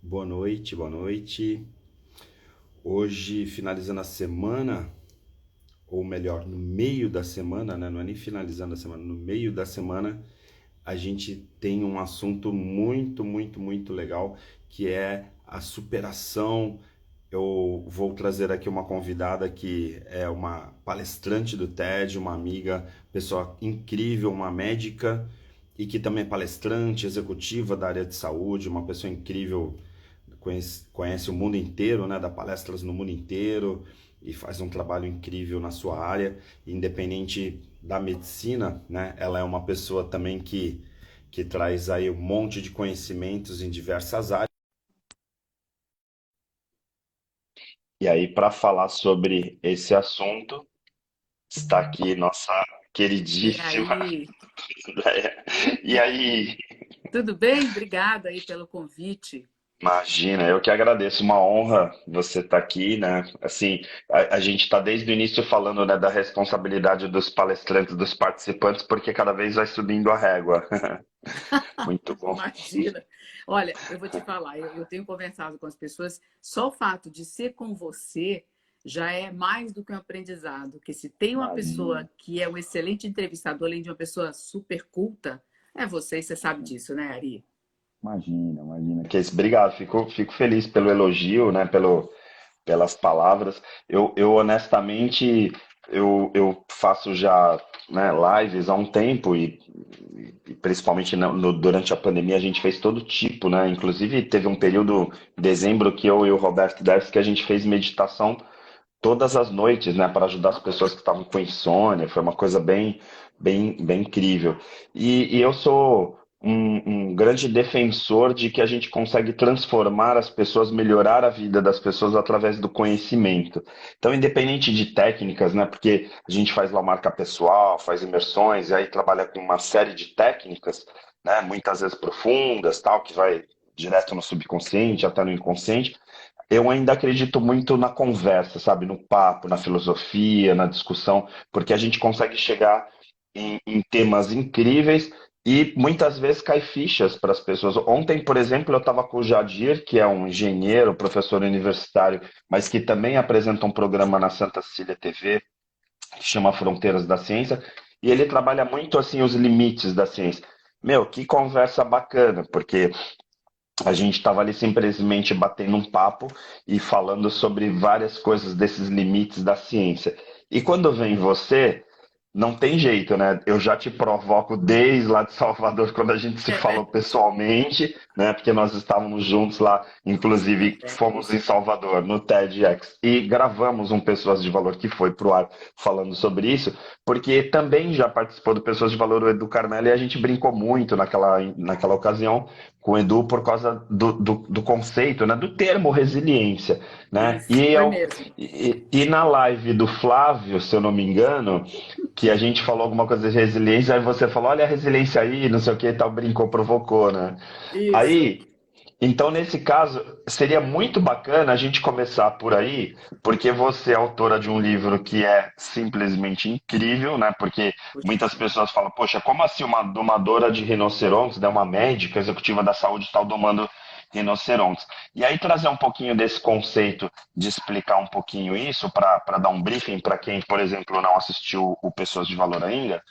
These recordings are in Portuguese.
Boa noite, boa noite. Hoje, finalizando a semana, ou melhor, no meio da semana, né? Não é nem finalizando a semana, no meio da semana, a gente tem um assunto muito legal, que é a superação. Eu vou trazer aqui uma convidada que é uma palestrante do TED, uma amiga, pessoa incrível, uma médica e que também é palestrante, executiva da área de saúde, uma pessoa incrível, conhece o mundo inteiro, né, dá palestras no mundo inteiro e faz um trabalho incrível na sua área, independente da medicina, né? Ela é uma pessoa também que traz aí um monte de conhecimentos em diversas áreas. E aí, para falar sobre esse assunto, está aqui nossa E queridíssima aí, Andréia. E aí, tudo bem? Obrigada aí pelo convite. imagina, eu que agradeço, uma honra você estar aqui, né? Assim, a gente está desde o início falando, né, da responsabilidade dos palestrantes, dos participantes, porque cada vez vai subindo a régua. Muito bom. Imagina. Olha, eu vou te falar, eu tenho conversado com as pessoas, só o fato de ser com você já é mais do que um aprendizado, que se tem uma Imagina, pessoa que é um excelente entrevistador, além de uma pessoa super culta, é você, e você sabe disso, né, Ari? imagina. Que isso, obrigado, fico feliz pelo elogio, né, pelas palavras. Eu honestamente, eu faço já, né, lives há um tempo e principalmente durante a pandemia a gente fez todo tipo, né? Inclusive teve um período, em dezembro, que eu e o Roberto Derves, que a gente fez meditação todas as noites, né, para ajudar as pessoas que estavam com insônia. Foi uma coisa bem incrível. E eu sou um grande defensor de que a gente consegue transformar as pessoas, melhorar a vida das pessoas através do conhecimento. Então, independente de técnicas, né, porque a gente faz lá marca pessoal, faz imersões, e aí trabalha com uma série de técnicas, né, muitas vezes profundas, tal, que vai direto no subconsciente, até no inconsciente. Eu ainda acredito muito na conversa, sabe? No papo, na filosofia, na discussão, porque a gente consegue chegar em temas incríveis e muitas vezes cai fichas para as pessoas. Ontem, por exemplo, eu estava com o Jadir, que é um engenheiro, professor universitário, mas que também apresenta um programa na Santa Cecília TV, que chama Fronteiras da Ciência, e ele trabalha muito assim os limites da ciência. Meu, que conversa bacana, porque a gente estava ali simplesmente batendo um papo e falando sobre várias coisas desses limites da ciência. E quando vem você, não tem jeito, né? Eu já te provoco desde lá de Salvador, quando a gente se falou pessoalmente, né? Porque nós estávamos juntos lá, inclusive fomos em Salvador, no TEDx, e gravamos um Pessoas de Valor que foi pro ar falando sobre isso, porque também já participou do Pessoas de Valor o Edu Carmelo e a gente brincou muito naquela ocasião com o Edu por causa do conceito, né? Do termo resiliência, né? Isso, foi mesmo. E na live do Flávio, se eu não me engano, que a gente falou alguma coisa de resiliência, aí você falou, olha a resiliência aí, não sei o que e tal, brincou, provocou, né? Isso. Aí, então nesse caso, seria muito bacana a gente começar por aí, porque você é autora de um livro que é simplesmente incrível, né? Porque muitas pessoas falam, poxa, como assim uma domadora de rinocerontes, né? Uma médica executiva da saúde tal domando rinocerontes. E aí trazer um pouquinho desse conceito de explicar um pouquinho isso para dar um briefing para quem, por exemplo, não assistiu o Pessoas de Valor ainda,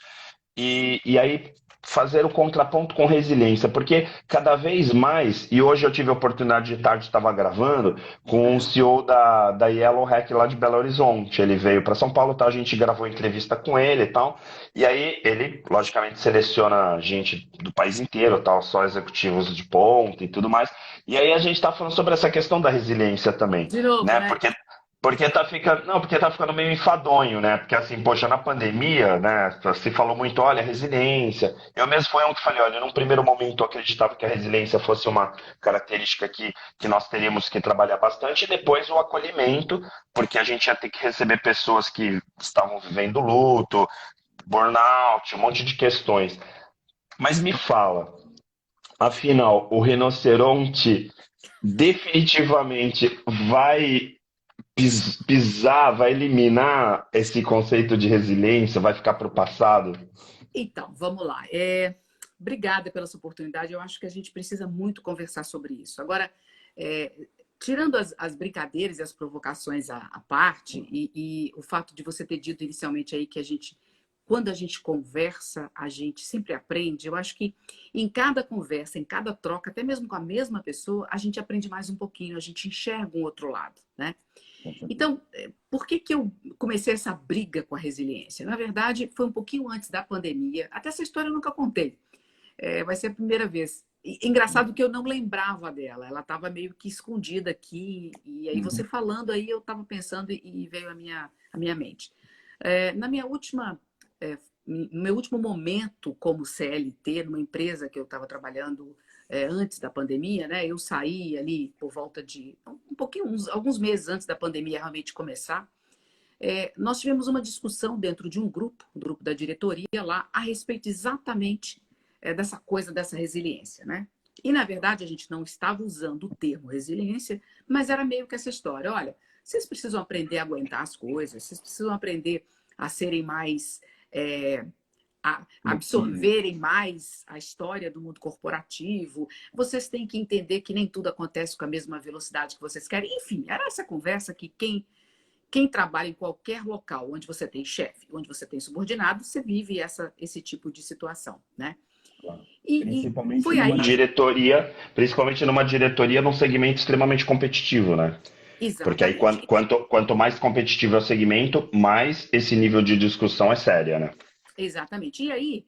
e aí fazer o contraponto com resiliência, porque cada vez mais, e hoje eu tive a oportunidade de tarde, estava gravando com o É. CEO da Yellow Hack lá de Belo Horizonte. Ele veio para São Paulo, tá? A gente gravou entrevista com ele e tal. E aí ele, logicamente, seleciona gente do país inteiro, tal, só executivos de ponta e tudo mais. E aí a gente está falando sobre essa questão da resiliência também, De novo, né? né? Porque tá ficando meio enfadonho, né? Porque assim, poxa, na pandemia, né, se falou muito, olha, resiliência. Eu mesmo fui um que falei, olha, num primeiro momento eu acreditava que a resiliência fosse uma característica que nós teríamos que trabalhar bastante, e depois o acolhimento, porque a gente ia ter que receber pessoas que estavam vivendo luto, burnout, um monte de questões. Mas me fala, afinal, o rinoceronte definitivamente vai pisar, vai eliminar esse conceito de resiliência, vai ficar para o passado? Então, vamos lá. Obrigada pela sua oportunidade. Eu acho que a gente precisa muito conversar sobre isso. Agora, tirando as brincadeiras e as provocações à parte, e o fato de você ter dito inicialmente aí que quando a gente conversa, a gente sempre aprende. Eu acho que em cada conversa, em cada troca, até mesmo com a mesma pessoa, a gente aprende mais um pouquinho, a gente enxerga um outro lado, né? Então, por que eu comecei essa briga com a resiliência? Na verdade, foi um pouquinho antes da pandemia. Até essa história eu nunca contei. Vai ser a primeira vez. Engraçado que eu não lembrava dela. Ela estava meio que escondida aqui. E aí você falando aí, eu estava pensando e veio à minha mente. Na minha no meu último momento como CLT, numa empresa que eu estava trabalhando antes da pandemia, né? Eu saí ali por volta de alguns meses antes da pandemia realmente começar. Nós tivemos uma discussão dentro de um grupo da diretoria lá, a respeito exatamente dessa coisa, dessa resiliência, né? E, na verdade, a gente não estava usando o termo resiliência, mas era meio que essa história. Olha, vocês precisam aprender a aguentar as coisas, vocês precisam aprender a serem mais... a absorverem mais a história do mundo corporativo. Vocês têm que entender que nem tudo acontece com a mesma velocidade que vocês querem. Enfim, era essa conversa que quem trabalha em qualquer local onde você tem chefe, onde você tem subordinado, você vive esse tipo de situação, né? Claro. E foi aí... Principalmente numa diretoria num segmento extremamente competitivo, né? Porque aí Exatamente. quanto mais competitivo é o segmento, mais esse nível de discussão é séria, né? Exatamente. E aí,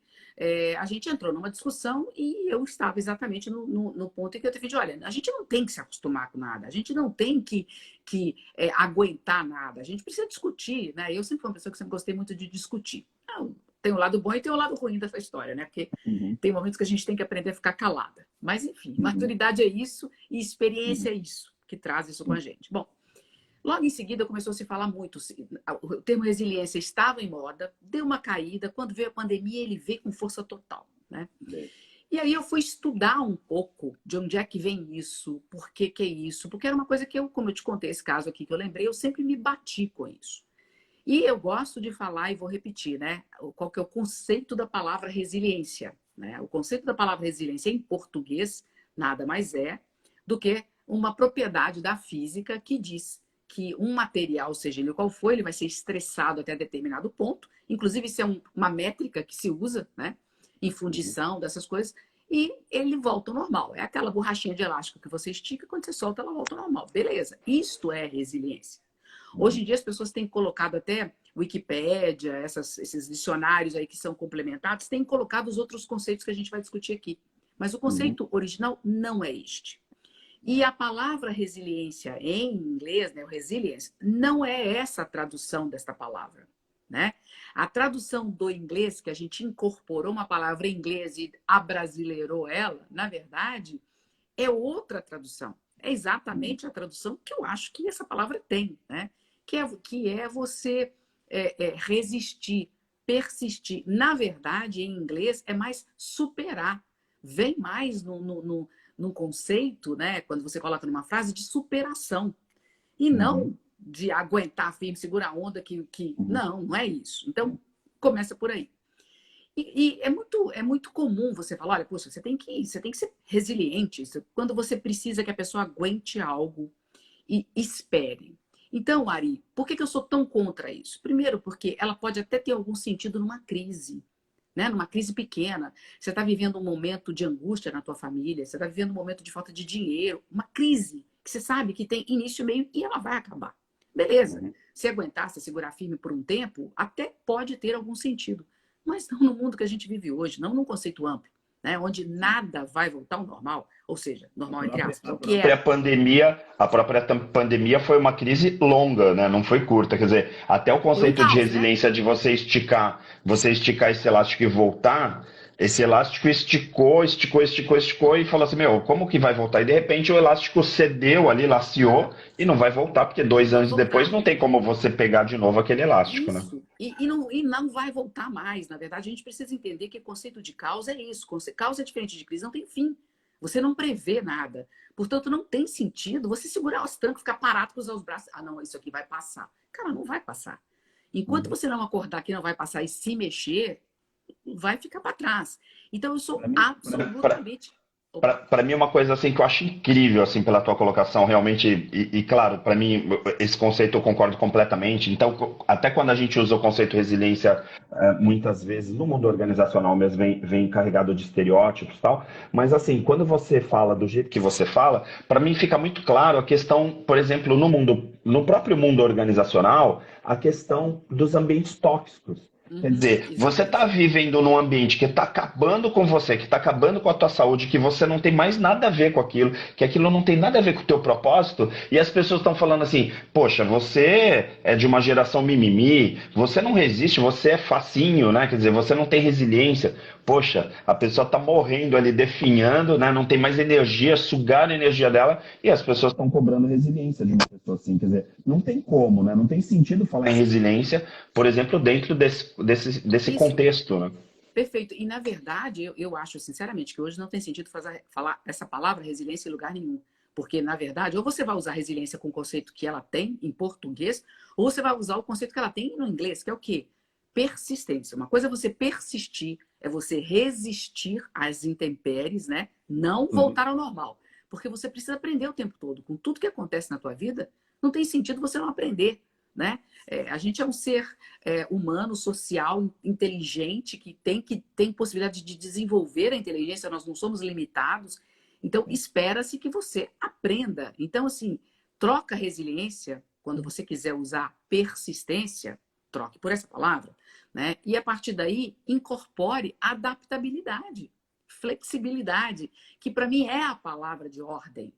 a gente entrou numa discussão e eu estava exatamente no ponto em que eu tive de, olha, a gente não tem que se acostumar com nada, a gente não tem que aguentar nada, a gente precisa discutir, né? Eu sempre fui uma pessoa que sempre gostei muito de discutir. Tem o lado bom e tem o lado ruim dessa história, né? Porque tem momentos que a gente tem que aprender a ficar calada. Mas, enfim, maturidade é isso e experiência é isso, que traz isso com a gente. Bom, logo em seguida começou a se falar muito. O termo resiliência estava em moda, deu uma caída. Quando veio a pandemia, ele veio com força total, né? E aí eu fui estudar um pouco de onde é que vem isso, por que que é isso. Porque era uma coisa que como eu te contei esse caso aqui que eu lembrei, eu sempre me bati com isso. E eu gosto de falar, e vou repetir, né? Qual que é o conceito da palavra resiliência, né? O conceito da palavra resiliência em português nada mais é do que uma propriedade da física que diz que um material, seja ele qual for, ele vai ser estressado até determinado ponto. Inclusive, isso é uma métrica que se usa, né? Em fundição, dessas coisas. E ele volta ao normal. É aquela borrachinha de elástico que você estica, quando você solta, ela volta ao normal. Beleza. Isto é resiliência. Hoje em dia as pessoas têm colocado até Wikipédia, esses dicionários aí que são complementados, têm colocado os outros conceitos que a gente vai discutir aqui. Mas o conceito original não é este. E a palavra resiliência em inglês, né, o resilience, não é essa a tradução desta palavra, né? A tradução do inglês, que a gente incorporou uma palavra em inglês e abrasileirou ela, na verdade, é outra tradução. É exatamente a tradução que eu acho que essa palavra tem, né? Que é você resistir, persistir. Na verdade, em inglês, é mais superar. Vem mais num conceito, né? Quando você coloca numa frase, de superação. E não de aguentar firme, segurar a onda, não é isso. Então, começa por aí. E é muito comum você falar, olha, poxa, você tem que ser resiliente. Quando você precisa que a pessoa aguente algo e espere. Então, Ari, por que eu sou tão contra isso? Primeiro, porque ela pode até ter algum sentido numa crise, né? Numa crise pequena. Você está vivendo um momento de angústia na tua família, você está vivendo um momento de falta de dinheiro, uma crise que você sabe que tem início, meio e ela vai acabar. Beleza. Se aguentar, se segurar firme por um tempo, até pode ter algum sentido. Mas não no mundo que a gente vive hoje, não num conceito amplo, né? Onde nada vai voltar ao normal, ou seja, normal entre aspas. A própria pandemia foi uma crise longa, né? Não foi curta. Quer dizer, até o conceito de resiliência, né? De você esticar esse elástico e voltar, esse elástico esticou e falou assim, meu, como que vai voltar? E de repente o elástico cedeu ali, laceou e não vai voltar, porque 2 anos depois não tem como você pegar de novo aquele elástico, isso, né? E não vai voltar mais. Na verdade, a gente precisa entender que o conceito de causa é isso. Causa é diferente de crise, não tem fim. Você não prevê nada. Portanto, não tem sentido você segurar os trancos, ficar parado, cruzar os braços. Ah, não, isso aqui vai passar. Cara, não vai passar. Enquanto você não acordar que não vai passar e se mexer, vai ficar para trás. Então, eu sou absolutamente... Opa. Para mim, uma coisa assim que eu acho incrível assim pela tua colocação, realmente, claro, para mim esse conceito eu concordo completamente. Então, até quando a gente usa o conceito resiliência, muitas vezes no mundo organizacional mesmo vem carregado de estereótipos e tal. Mas assim, quando você fala do jeito que você fala, para mim fica muito claro a questão, por exemplo, no próprio mundo organizacional, a questão dos ambientes tóxicos. Quer Uhum, dizer, você está exatamente. vivendo num ambiente que está acabando com você, que está acabando com a tua saúde, que você não tem mais nada a ver com aquilo, que aquilo não tem nada a ver com o teu propósito, e as pessoas estão falando assim, poxa, você é de uma geração mimimi, você não resiste, você é facinho, né? Quer dizer, você não tem resiliência. Poxa, a pessoa está morrendo ali, definhando, né? Não tem mais energia, sugar a energia dela, e as pessoas estão cobrando resiliência de uma pessoa assim. Quer dizer, não tem como, né? Não tem sentido falar em resiliência, por exemplo, dentro desse Isso, contexto, né? perfeito. E, na verdade, eu acho, sinceramente, que hoje não tem sentido falar essa palavra resiliência em lugar nenhum. Porque, na verdade, ou você vai usar resiliência com o conceito que ela tem em português, ou você vai usar o conceito que ela tem no inglês, que é o quê? Persistência. Uma coisa é você persistir, é você resistir às intempéries, né? Não Uhum. voltar ao normal. Porque você precisa aprender o tempo todo. Com tudo que acontece na tua vida, não tem sentido você não aprender, né? A gente é um ser humano, social, inteligente, que tem possibilidade de desenvolver a inteligência, nós não somos limitados. Então, espera-se que você aprenda. Então, assim, troca resiliência, quando você quiser usar persistência, troque por essa palavra, né? E a partir daí, incorpore adaptabilidade, flexibilidade, que para mim é a palavra de ordem.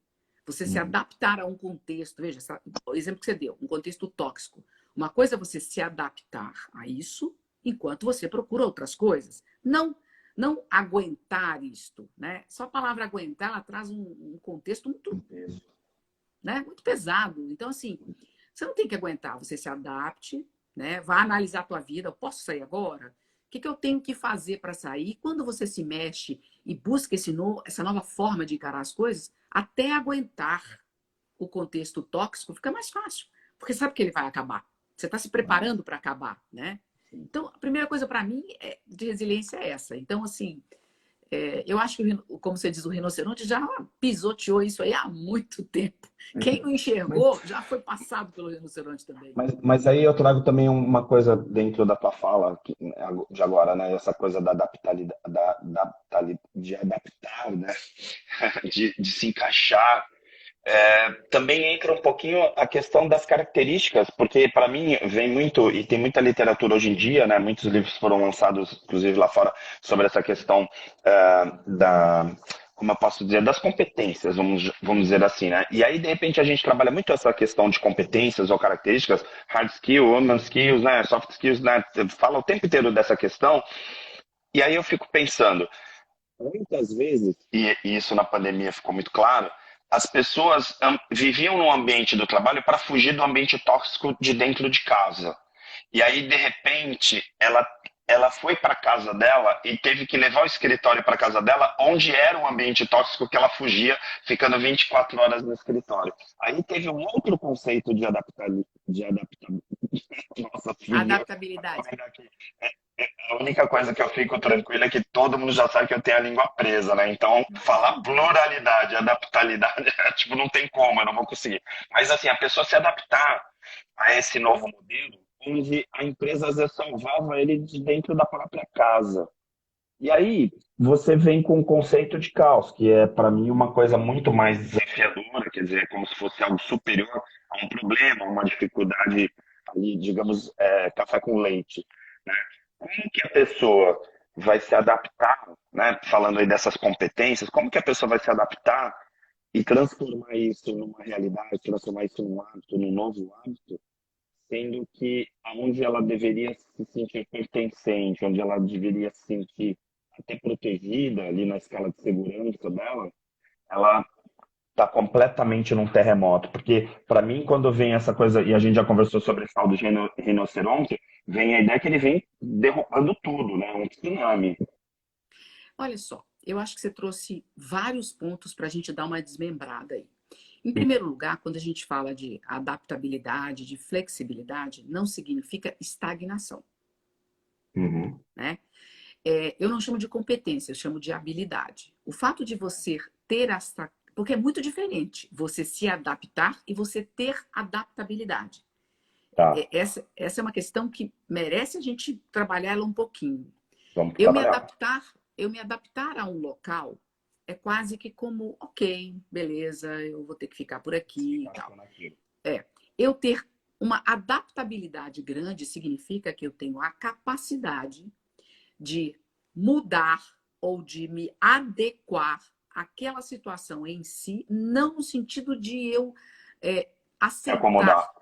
Você se Uhum. adaptar a um contexto, veja, o exemplo que você deu, um contexto tóxico. Uma coisa é você se adaptar a isso, enquanto você procura outras coisas. Não aguentar isto, né? Só a palavra aguentar, ela traz um contexto muito, né, muito pesado. Então, assim, você não tem que aguentar, você se adapte, né? Vá analisar a tua vida. Eu posso sair agora? O que eu tenho que fazer para sair? Quando você se mexe e busca essa nova forma de encarar as coisas, até aguentar o contexto tóxico fica mais fácil, porque sabe que ele vai acabar. Você está se Vai, preparando para acabar, né? sim. Então, a primeira coisa para mim de resiliência é essa. Então, assim, eu acho que, como você diz, o rinoceronte já pisoteou isso aí há muito tempo. Quem não Mas, enxergou já foi passado pelo rinoceronte também. mas aí eu trago também uma coisa dentro da tua fala de agora, né? Essa coisa da adaptabilidade, de adaptar, né? De se encaixar. Também entra um pouquinho a questão das características, porque para mim vem muito, e tem muita literatura hoje em dia, né? Muitos livros foram lançados, inclusive lá fora, sobre essa questão como eu posso dizer, das competências, vamos dizer assim, né? E aí, de repente, a gente trabalha muito essa questão de competências ou características, hard skill, human skills, né? Soft skills, né? Fala o tempo inteiro dessa questão, e aí eu fico pensando, muitas vezes, e isso na pandemia ficou muito claro, as pessoas viviam no ambiente do trabalho para fugir do ambiente tóxico de dentro de casa. E aí, de repente, ela foi para casa dela e teve que levar o escritório para casa dela, onde era o ambiente tóxico que ela fugia, ficando 24 horas no escritório. Aí teve um outro conceito de adaptar. Nossa, fugiu essa Adaptabilidade. palavra aqui. A única coisa que eu fico tranquilo é que todo mundo já sabe que eu tenho a língua presa, né? Então, falar pluralidade, adaptabilidade, tipo, não tem como, eu não vou conseguir. Mas, assim, a pessoa se adaptar a esse novo modelo, onde a empresa às vezes salvava ele de dentro da própria casa. E aí, você vem com o conceito de caos, que é, para mim, uma coisa muito mais desafiadora, quer dizer, como se fosse algo superior a um problema, uma dificuldade ali, digamos, café com leite, né? Como que a pessoa vai se adaptar, né? Falando aí dessas competências, como que a pessoa vai se adaptar e transformar isso numa realidade, transformar isso num hábito, num novo hábito, sendo que aonde ela deveria se sentir pertencente, onde ela deveria se sentir até protegida ali na escala de segurança dela, ela está completamente num terremoto. Porque, para mim, quando vem essa coisa, e a gente já conversou sobre esse tal do rinoceronte, vem a ideia que ele vem derrubando tudo, né? Um tsunami. Olha só, eu acho que você trouxe vários pontos para a gente dar uma desmembrada aí. Em primeiro lugar, quando a gente fala de adaptabilidade, de flexibilidade, não significa estagnação, Uhum. né? eu não chamo de competência, eu chamo de habilidade. O fato de você ter essa... Porque é muito diferente você se adaptar e você ter adaptabilidade. Tá, Essa é uma questão que merece a gente trabalhar ela um pouquinho. vamos Eu me trabalhar. adaptar, eu me adaptar a um local é quase que como, ok, beleza, eu vou ter que ficar por aqui e tal. Eu ter uma adaptabilidade grande significa que eu tenho a capacidade de mudar ou de me adequar àquela situação em si, não no sentido de eu Se aceitar, acomodar.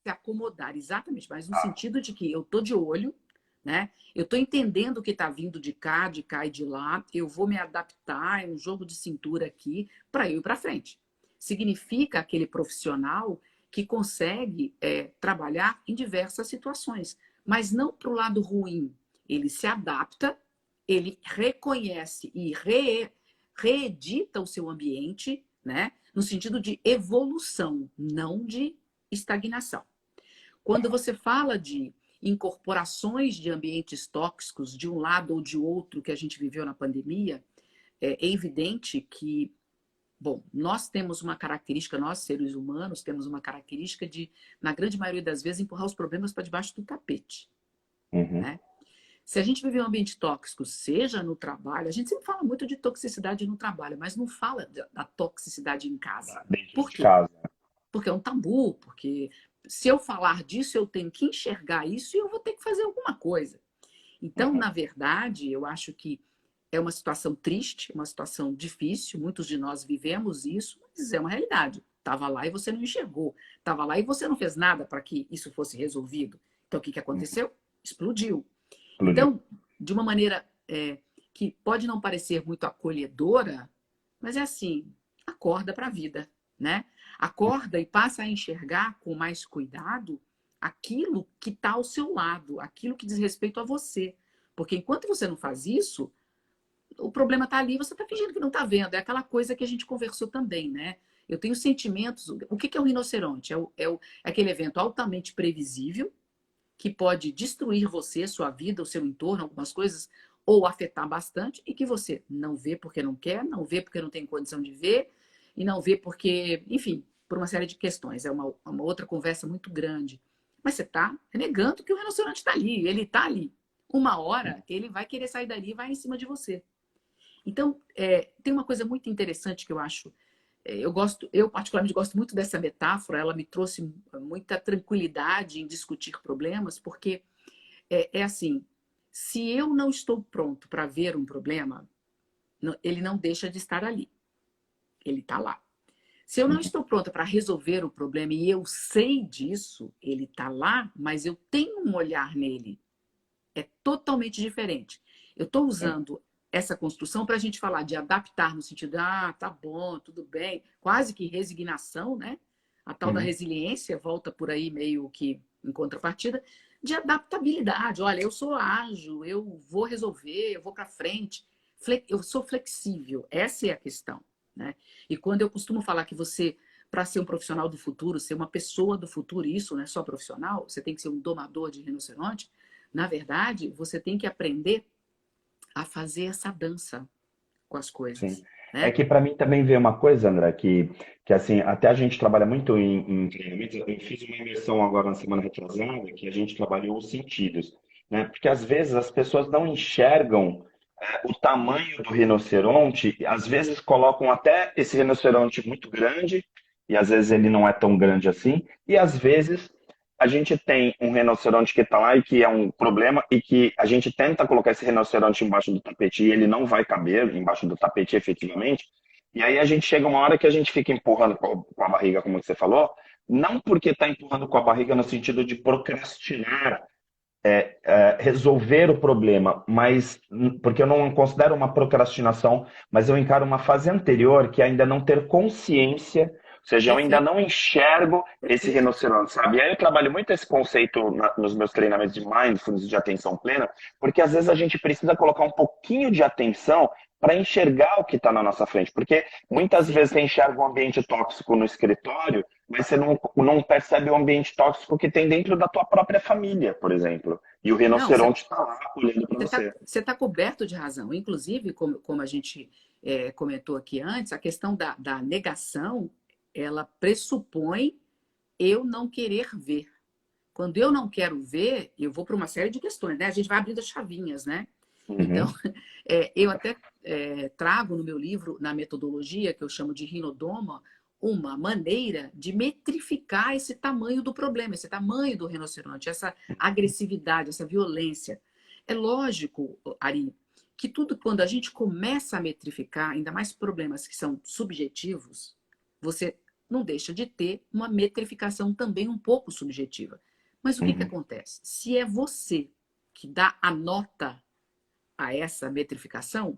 se acomodar, exatamente, mas no Tá. sentido de que eu tô de olho, né? Eu tô entendendo o que está vindo de cá e de lá, eu vou me adaptar, é um jogo de cintura aqui para eu ir para frente. Significa aquele profissional que consegue trabalhar em diversas situações, mas não para o lado ruim. Ele se adapta, ele reconhece e reedita o seu ambiente, né? No sentido de evolução, não de estagnação. Quando você fala de incorporações de ambientes tóxicos de um lado ou de outro que a gente viveu na pandemia, é evidente que, bom, nós temos uma característica, nós seres humanos temos uma característica de, na grande maioria das vezes, empurrar os problemas para debaixo do tapete, Uhum. né? Se a gente vive um ambiente tóxico, seja no trabalho, a gente sempre fala muito de toxicidade no trabalho, mas não fala da toxicidade em casa. Dentro Por de quê? casa. Porque é um tabu, porque se eu falar disso, eu tenho que enxergar isso e eu vou ter que fazer alguma coisa. Então, Uhum. na verdade, eu acho que é uma situação triste, uma situação difícil, muitos de nós vivemos isso, mas é uma realidade. Estava lá e você não enxergou. Estava lá e você não fez nada para que isso fosse resolvido. Então, o que Uhum. aconteceu? Explodiu. Explodiu. Então, de uma maneira que pode não parecer muito acolhedora, mas é assim, acorda para a vida, né? Acorda e passa a enxergar com mais cuidado aquilo que está ao seu lado, aquilo que diz respeito a você. Porque enquanto você não faz isso, o problema está ali, você está fingindo que não está vendo. É aquela coisa que a gente conversou também, né? Eu tenho sentimentos. O que é o rinoceronte? É aquele evento altamente previsível, que pode destruir você, sua vida, o seu entorno, algumas coisas, ou afetar bastante, e que você não vê porque não quer, não vê porque não tem condição de ver, e não vê porque, enfim, por uma série de questões. É uma outra conversa muito grande. Mas você está negando que o rinoceronte está ali, ele está ali. Uma hora ele vai querer sair dali e vai em cima de você. Então, tem uma coisa muito interessante que eu acho. Eu particularmente gosto muito dessa metáfora, ela me trouxe muita tranquilidade em discutir problemas, porque é assim, se eu não estou pronto para ver um problema, ele não deixa de estar ali, ele está lá. Se eu não Uhum. estou pronta para resolver o problema e eu sei disso, ele está lá, mas eu tenho um olhar nele. É totalmente diferente. Eu estou Sim. usando essa construção para a gente falar de adaptar no sentido, tá bom, tudo bem, quase que resignação, né? A tal da Uhum. resiliência volta por aí meio que em contrapartida, de adaptabilidade. Olha, eu sou ágil, eu vou resolver, eu vou para frente, eu sou flexível, essa é a questão, né? E quando eu costumo falar que você, para ser um profissional do futuro, ser uma pessoa do futuro, isso não é só profissional, você tem que ser um domador de rinoceronte, na verdade, você tem que aprender a fazer essa dança com as Sim. coisas, É né? que para mim também veio uma coisa, André, que assim, até a gente trabalha muito em treinamento. Eu fiz uma imersão agora na semana retrasada, que a gente trabalhou os sentidos, né? Porque às vezes as pessoas não enxergam o tamanho do rinoceronte, às vezes colocam até esse rinoceronte muito grande, e às vezes ele não é tão grande assim, e às vezes a gente tem um rinoceronte que está lá e que é um problema, e que a gente tenta colocar esse rinoceronte embaixo do tapete e ele não vai caber embaixo do tapete efetivamente, e aí a gente chega uma hora que a gente fica empurrando com a barriga, como você falou, não porque está empurrando com a barriga no sentido de procrastinar resolver o problema, mas porque eu não considero uma procrastinação, mas eu encaro uma fase anterior que é ainda não ter consciência, ou seja, eu ainda Perfeito, não enxergo esse perfeito. rinoceronte, sabe? E aí eu trabalho muito esse conceito nos meus treinamentos de mindfulness, de atenção plena, porque às vezes a gente precisa colocar um pouquinho de atenção para enxergar o que está na nossa frente. Porque muitas Sim. vezes você enxerga um ambiente tóxico no escritório, mas você não percebe o ambiente tóxico que tem dentro da tua própria família, por exemplo. E o Não, você rinoceronte está lá olhando para você. você tá coberto de razão. Inclusive, como a gente comentou aqui antes, a questão da negação, ela pressupõe eu não querer ver. Quando eu não quero ver, eu vou para uma série de questões, né? A gente vai abrindo as chavinhas, né? Então, Uhum, eu até trago no meu livro, na metodologia, que eu chamo de rinodoma, uma maneira de metrificar esse tamanho do problema, esse tamanho do rinoceronte, essa agressividade, essa violência. É lógico, Ari, que tudo quando a gente começa a metrificar, ainda mais problemas que são subjetivos, você não deixa de ter uma metrificação também um pouco subjetiva. Mas o que uhum, acontece? Se é você que dá a nota a essa metrificação,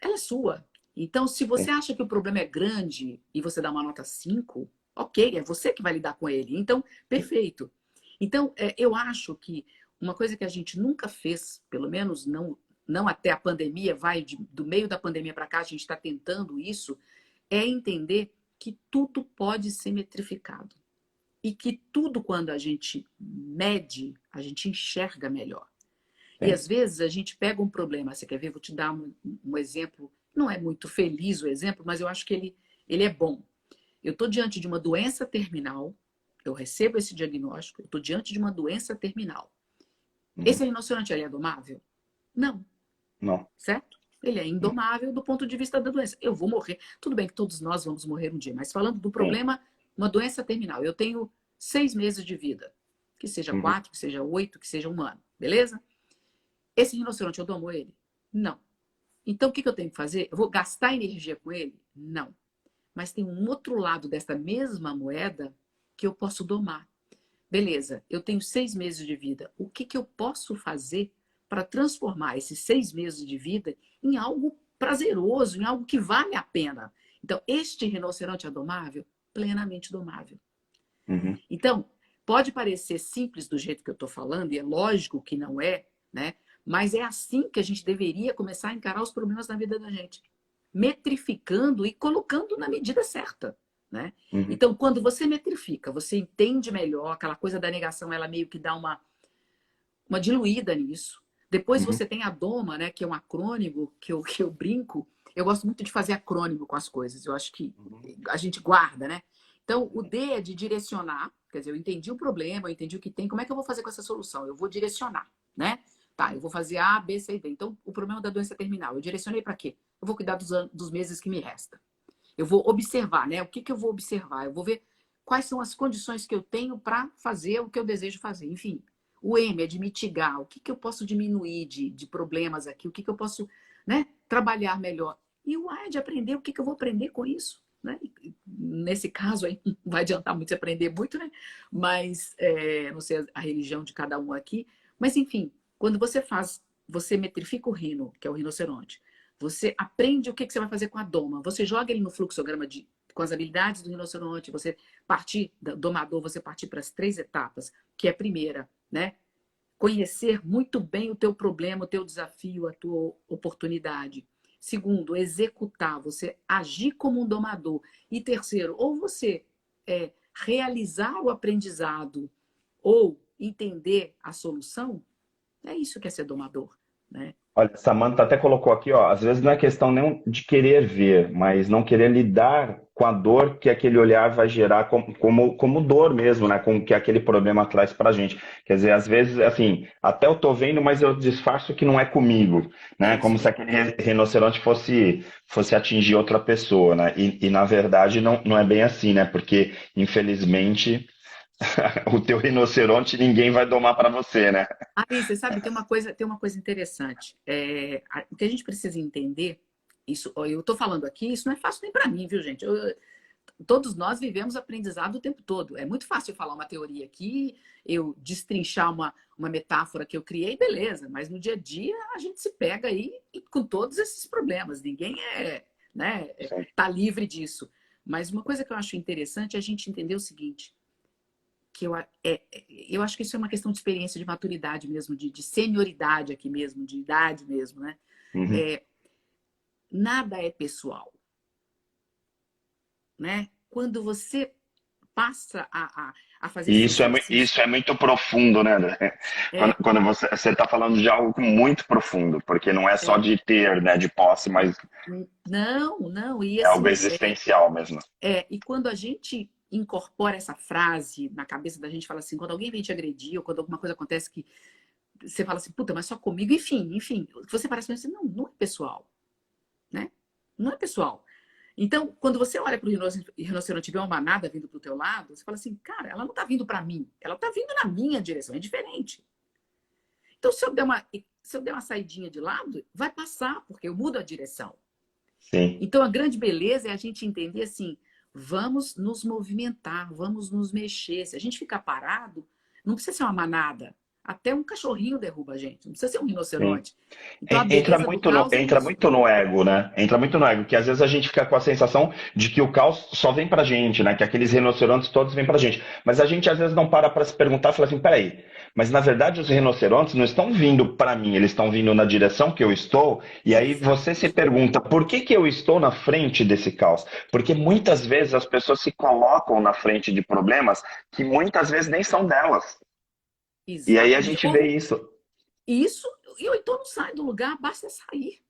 ela é sua. Então, se você sim, acha que o problema é grande e você dá uma nota 5, ok, é você que vai lidar com ele. Então, perfeito. Então, eu acho que uma coisa que a gente nunca fez, pelo menos não até a pandemia, do meio da pandemia para cá, a gente está tentando isso, é entender que tudo pode ser metrificado. E que tudo, quando a gente mede, a gente enxerga melhor. E sim. às vezes a gente pega um problema, você quer ver? Vou te dar um exemplo, não é muito feliz o exemplo, mas eu acho que ele é bom. Eu estou diante de uma doença terminal, eu recebo esse diagnóstico, eu estou diante de uma doença terminal. Esse Uhum. rinoceronte ele é domável? Não, Não. certo? Ele é indomável do ponto de vista da doença. Eu vou morrer. Tudo bem que todos nós vamos morrer um dia, mas falando do Sim. problema, uma doença terminal. Eu tenho 6 meses de vida, que seja Uhum. 4, que seja 8, que seja 1 ano, beleza? Esse rinoceronte, eu domo ele? Não. Então, o que eu tenho que fazer? Eu vou gastar energia com ele? Não. Mas tem um outro lado dessa mesma moeda que eu posso domar. Beleza, eu tenho 6 meses de vida. O que eu posso fazer para transformar esses 6 meses de vida em algo prazeroso, em algo que vale a pena? Então, este rinoceronte é domável? Plenamente domável. Uhum. Então, pode parecer simples do jeito que eu estou falando, e é lógico que não é, né? Mas é assim que a gente deveria começar a encarar os problemas na vida da gente, metrificando e colocando na medida certa, né? Uhum. Então, quando você metrifica, você entende melhor, aquela coisa da negação, ela meio que dá uma diluída nisso. Depois Uhum. você tem a DOMA, né, que é um acrônimo que eu brinco. Eu gosto muito de fazer acrônimo com as coisas. Eu acho que Uhum. a gente guarda, né? Então, o D é de direcionar. Quer dizer, eu entendi o problema, eu entendi o que tem. Como é que eu vou fazer com essa solução? Eu vou direcionar, né? Tá, eu vou fazer A, B, C e D. Então, o problema da doença terminal, eu direcionei para quê? Eu vou cuidar dos meses que me restam. Eu vou observar, né? O que eu vou observar? Eu vou ver quais são as condições que eu tenho para fazer o que eu desejo fazer. Enfim, o M é de mitigar. O que eu posso diminuir de problemas aqui? O que eu posso, né, trabalhar melhor? E o A é de aprender o que eu vou aprender com isso. Né? Nesse caso aí, não vai adiantar muito você aprender muito, né? Mas, não sei a religião de cada um aqui. Mas, enfim, quando você metrifica o rino, que é o rinoceronte, você aprende o que você vai fazer com a doma. Você joga ele no fluxograma com as habilidades do rinoceronte. Você partir do domador, você partir para as 3 etapas, que é a primeira, né? Conhecer muito bem o teu problema, o teu desafio, a tua oportunidade. Segundo, executar, você agir como um domador. E terceiro, ou você realizar o aprendizado ou entender a solução, é isso que é ser domador, né? Olha, Samantha até colocou aqui, ó, às vezes não é questão nem de querer ver, mas não querer lidar com a dor que aquele olhar vai gerar como dor mesmo, né? Com o que aquele problema traz pra gente. Quer dizer, às vezes, assim, até eu tô vendo, mas eu disfarço que não é comigo, É né? Como isso se aí. aquele rinoceronte fosse atingir outra pessoa, né? E na verdade não é bem assim, né? Porque, infelizmente, o teu rinoceronte ninguém vai domar para você, né? Aí, você sabe, tem uma coisa interessante. O que a gente precisa entender, isso, ó, eu estou falando aqui, isso não é fácil nem para mim, viu, gente? Todos nós vivemos aprendizado o tempo todo. É muito fácil eu falar uma teoria aqui, eu destrinchar uma metáfora que eu criei, beleza, mas no dia a dia a gente se pega aí com todos esses problemas. Ninguém né, Sim. tá livre disso. Mas uma coisa que eu acho interessante é a gente entender o seguinte, que eu acho que isso é uma questão de experiência, de maturidade mesmo, de senioridade aqui mesmo, de idade mesmo, né? Uhum. nada é pessoal, né? Quando você passa a fazer E esse isso exercício, é muito profundo, né, André? é, Quando você está falando de algo muito profundo, porque não é só é, de ter, né, de posse, mas não, não, e é algo assim, existencial mesmo. e quando a gente incorpora essa frase na cabeça da gente, fala assim, quando alguém vem te agredir, ou quando alguma coisa acontece que você fala assim, puta, mas só comigo, enfim, você parece assim, não, não é pessoal, né? Não é pessoal. Então, quando você olha para o rinoceronte e vê uma manada vindo para o teu lado, você fala assim, cara, ela não está vindo para mim, ela está vindo na minha direção, é diferente. Então, se eu der uma saidinha de lado, vai passar, porque eu mudo a direção. Sim. Então, a grande beleza é a gente entender assim, vamos nos movimentar, vamos nos mexer. Se a gente ficar parado, não precisa ser uma manada. Até um cachorrinho derruba a gente, não precisa ser um Sim. rinoceronte. Então, a beleza do caos é Entra isso. muito no ego, né? Entra muito no ego, que às vezes a gente fica com a sensação de que o caos só vem pra gente, né? Que aqueles rinocerontes todos vêm pra gente. Mas a gente às vezes não para se perguntar e fala assim, peraí, mas na verdade os rinocerontes não estão vindo pra mim, eles estão vindo na direção que eu estou, e aí você se Exatamente. pergunta, por que que eu estou na frente desse caos? Porque muitas vezes as pessoas se colocam na frente de problemas que muitas vezes nem são delas. E aí a Exatamente. gente vê isso. Isso, e ou então não sai do lugar, basta sair,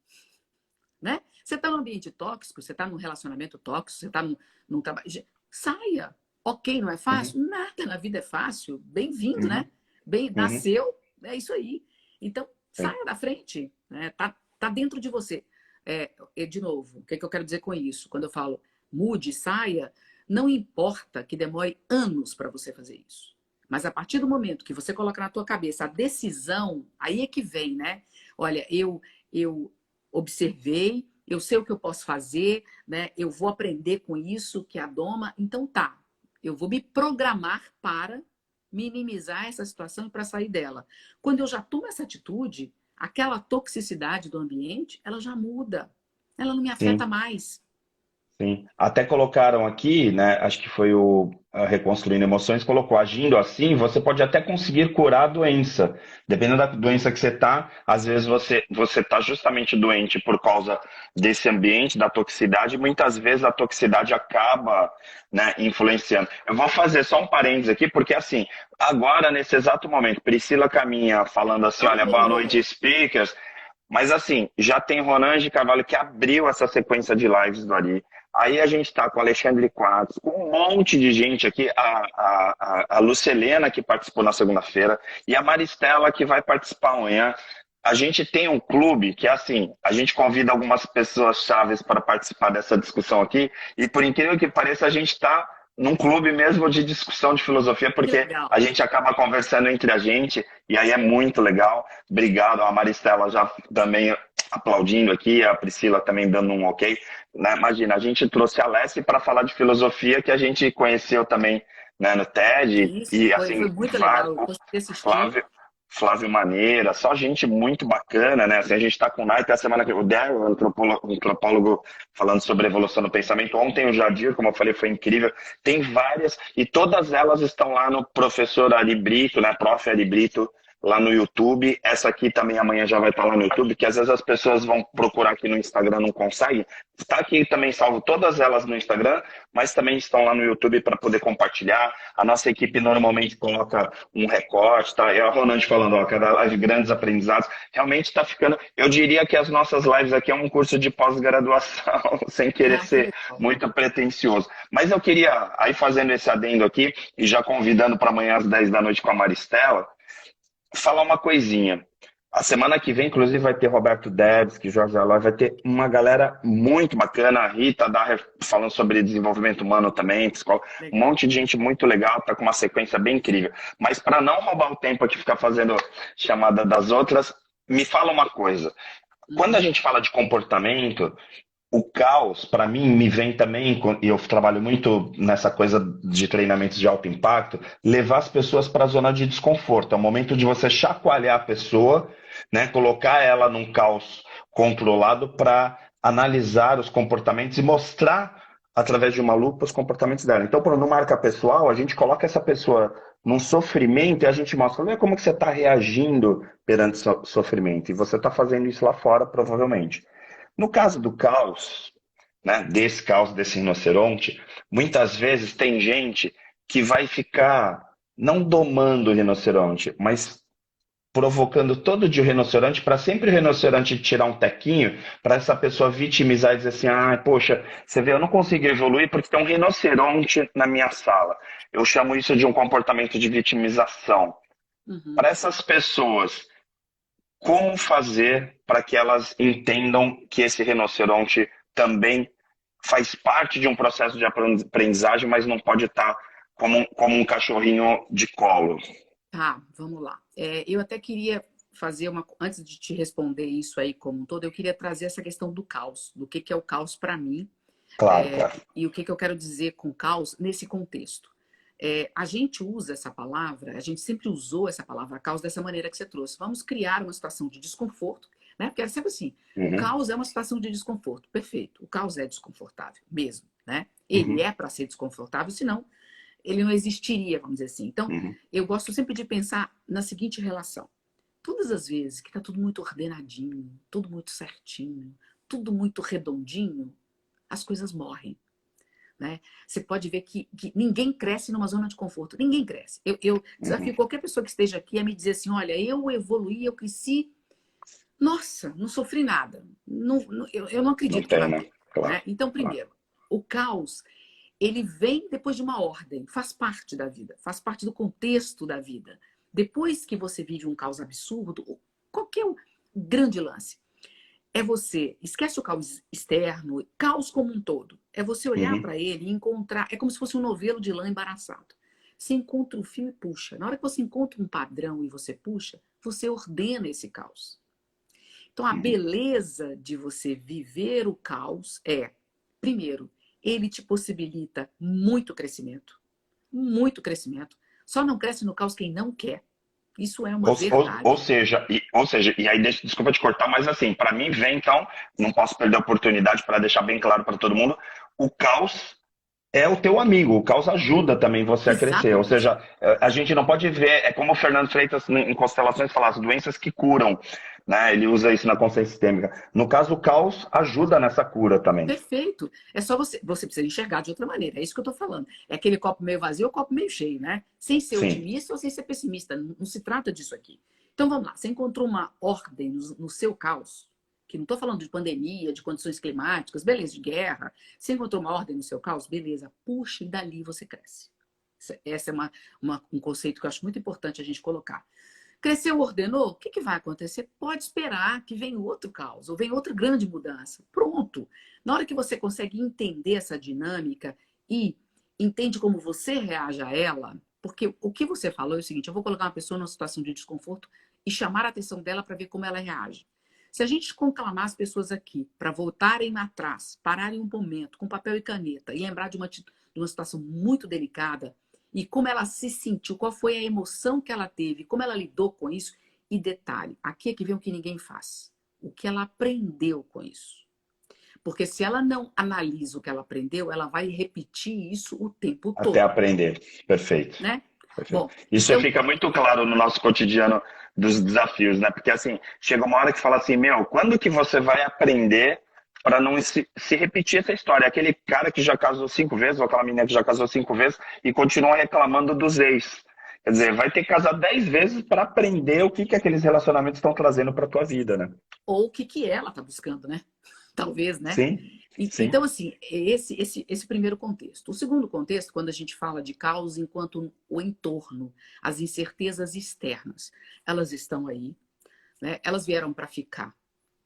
né? Você está num ambiente tóxico, você está num relacionamento tóxico, você está num trabalho. Saia. Ok, não é Uhum, fácil? Nada na vida é fácil. Bem-vindo, uhum, né? Bem, uhum, nasceu, é isso aí. Então, sim, saia da frente, né? Tá dentro de você. De novo, o que, que eu quero dizer com isso? Quando eu falo mude, saia, não importa que demore anos para você fazer isso. Mas a partir do momento que você coloca na tua cabeça a decisão, aí é que vem, né? Olha, eu observei, eu sei o que eu posso fazer, né? Eu vou aprender com isso que é a doma, então tá. Eu vou me programar para minimizar essa situação e para sair dela. Quando eu já tomo essa atitude, aquela toxicidade do ambiente, ela já muda. Ela não me afeta sim. mais. Sim. Até colocaram aqui, né? Acho que foi o Reconstruindo Emoções, colocou, agindo assim, você pode até conseguir curar a doença. Dependendo da doença que você está, às vezes você está justamente doente por causa desse ambiente, da toxicidade, e muitas vezes a toxicidade acaba, né, influenciando. Eu vou fazer só um parênteses aqui, porque assim, agora, nesse exato momento, Priscila caminha falando assim, olha, boa noite, Oh, speakers. Mas assim, já tem Ronan de Carvalho que abriu essa sequência de lives do Ari. Aí a gente está com o Alexandre Quadros, com um monte de gente aqui, a Lucelena, que participou na segunda-feira, e a Maristela, que vai participar amanhã. A gente tem um clube que é assim, a gente convida algumas pessoas chaves para participar dessa discussão aqui, e por incrível que pareça, a gente está num clube mesmo de discussão de filosofia, que porque legal. a gente acaba conversando entre a gente, e aí é muito legal. Obrigado, a Maristela já também aplaudindo aqui, a Priscila também dando um ok. Né? Imagina, a gente trouxe a Alessi para falar de filosofia que a gente conheceu também, né, no TED, Isso, e foi assim, muito legal. Eu o consegui assistir. Flávio, Flávio Maneira, só gente muito bacana, né? Assim, a gente está com o Nike a semana que o Darryl, antropólogo, falando sobre evolução do pensamento. Ontem o Jadir, como eu falei, foi incrível. Tem várias, e todas elas estão lá no professor Ari Brito, né? Prof. Ari Brito, lá no YouTube. Essa aqui também amanhã já vai estar lá no YouTube, que às vezes as pessoas vão procurar aqui no Instagram, não conseguem. Está aqui também salvo todas elas no Instagram, mas também estão lá no YouTube para poder compartilhar. A nossa equipe normalmente coloca um recorte, tá? É a Ronald falando, ó, cada live grandes aprendizados. Realmente está ficando. Eu diria que as nossas lives aqui é um curso de pós-graduação, sem querer Ah, que ser legal. muito pretencioso. Mas eu queria, aí fazendo esse adendo aqui, e já convidando para amanhã às 10 da noite com a Maristela, falar uma coisinha. A semana que vem, inclusive, vai ter Roberto Debs, Jorge Aloy, vai ter uma galera muito bacana, a Rita falando sobre desenvolvimento humano também, psicólogo, um Legal. monte de gente muito legal, tá com uma sequência bem incrível. Mas para não roubar o tempo aqui, ficar fazendo chamada das outras, me fala uma coisa. Quando a Uhum. gente fala de comportamento, o caos, para mim, me vem também, e eu trabalho muito nessa coisa de treinamentos de alto impacto, levar as pessoas para a zona de desconforto. É o momento de você chacoalhar a pessoa, né, colocar ela num caos controlado para analisar os comportamentos e mostrar, através de uma lupa, os comportamentos dela. Então, no marca pessoal, a gente coloca essa pessoa num sofrimento e a gente mostra, olha como que você está reagindo perante o sofrimento. E você está fazendo isso lá fora, provavelmente. No caso do caos, né, desse caos desse rinoceronte, muitas vezes tem gente que vai ficar não domando o rinoceronte, mas provocando todo dia o rinoceronte para sempre o rinoceronte tirar um tequinho para essa pessoa vitimizar e dizer assim, ah, poxa, você vê, eu não consigo evoluir porque tem um rinoceronte na minha sala. Eu chamo isso de um comportamento de vitimização. Uhum. Para essas pessoas, como fazer para que elas entendam que esse rinoceronte também faz parte de um processo de aprendizagem, mas não pode estar como um cachorrinho de colo? Tá, vamos lá. Eu até queria fazer uma. Antes de te responder isso aí como um todo, eu queria trazer essa questão do caos, do que é o caos para mim, Claro, claro. e o que eu quero dizer com caos nesse contexto. A gente usa essa palavra, a gente sempre usou essa palavra caos dessa maneira que você trouxe. Vamos criar uma situação de desconforto, né? Porque é sempre assim: o Uhum, caos é uma situação de desconforto. Perfeito. O caos é desconfortável, mesmo, né? Ele uhum, é para ser desconfortável, senão ele não existiria, vamos dizer assim. Então, uhum, eu gosto sempre de pensar na seguinte relação. Todas as vezes que está tudo muito ordenadinho, tudo muito certinho, tudo muito redondinho, as coisas morrem. Né? Você pode ver que ninguém cresce numa zona de conforto. Ninguém cresce. Eu uhum. desafio qualquer pessoa que esteja aqui a me dizer assim: olha, eu evoluí, eu cresci. Nossa, não sofri nada. Eu não Não acredito que tem, vai né? ter. Claro, Né? Então, claro. primeiro, o caos ele vem depois de uma ordem, faz parte da vida, faz parte do contexto da vida. Depois que você vive um caos absurdo, qual que é o grande lance? É você, esquece o caos externo, caos como um todo. É você olhar Uhum, para ele e encontrar, é como se fosse um novelo de lã embaraçado. Você encontra o fio e puxa. Na hora que você encontra um padrão e você puxa, você ordena esse caos. Então, a uhum. beleza de você viver o caos é, primeiro, ele te possibilita muito crescimento. Muito crescimento. Só não cresce no caos quem não quer. Isso é uma verdade. Ou seja, e aí desculpa te cortar, mas assim, para mim vem então, não posso perder a oportunidade para deixar bem claro para todo mundo, o caos é o teu amigo, o caos ajuda também você a crescer. Ou Exatamente. seja, a gente não pode ver, é como o Fernando Freitas em Constelações fala, as doenças que curam, né? Ele usa isso na consciência sistêmica. No caso, o caos ajuda nessa cura também. Perfeito. É só você precisa enxergar de outra maneira. É isso que eu estou falando. É aquele copo meio vazio ou copo meio cheio, né? Sem ser Sim. otimista ou sem ser pessimista. Não se trata disso aqui. Então vamos lá. Você encontrou uma ordem no seu caos, que não estou falando de pandemia, de condições climáticas, beleza, de guerra. Você encontrou uma ordem no seu caos, beleza. Puxa, e dali você cresce. Esse é um conceito que eu acho muito importante a gente colocar. Cresceu, ordenou, o que vai acontecer? Pode esperar que venha outro caos, ou venha outra grande mudança. Pronto. Na hora que você consegue entender essa dinâmica e entende como você reage a ela, porque o que você falou é o seguinte: eu vou colocar uma pessoa numa situação de desconforto e chamar a atenção dela para ver como ela reage. Se a gente conclamar as pessoas aqui para voltarem atrás, pararem um momento com papel e caneta e lembrar de uma situação muito delicada, e como ela se sentiu, qual foi a emoção que ela teve, como ela lidou com isso. E detalhe, aqui é que vem o que ninguém faz. O que ela aprendeu com isso. Porque se ela não analisa o que ela aprendeu, ela vai repetir isso o tempo Até todo, aprender. Perfeito. né? Perfeito. Bom, Isso então, fica muito claro no nosso cotidiano dos desafios, né? Porque assim, chega uma hora que fala assim, meu, quando que você vai aprender para não se repetir essa história? Aquele cara que já casou 5 vezes, ou aquela menina que já casou 5 vezes e continua reclamando dos ex. Quer dizer, vai ter que casar 10 vezes para aprender o que aqueles relacionamentos estão trazendo para tua vida, né? ou o que ela está buscando, né? Talvez, né? Sim, sim. Então, assim, esse primeiro contexto. O segundo contexto, quando a gente fala de caos enquanto o entorno, as incertezas externas, elas estão aí, né? Elas vieram para ficar,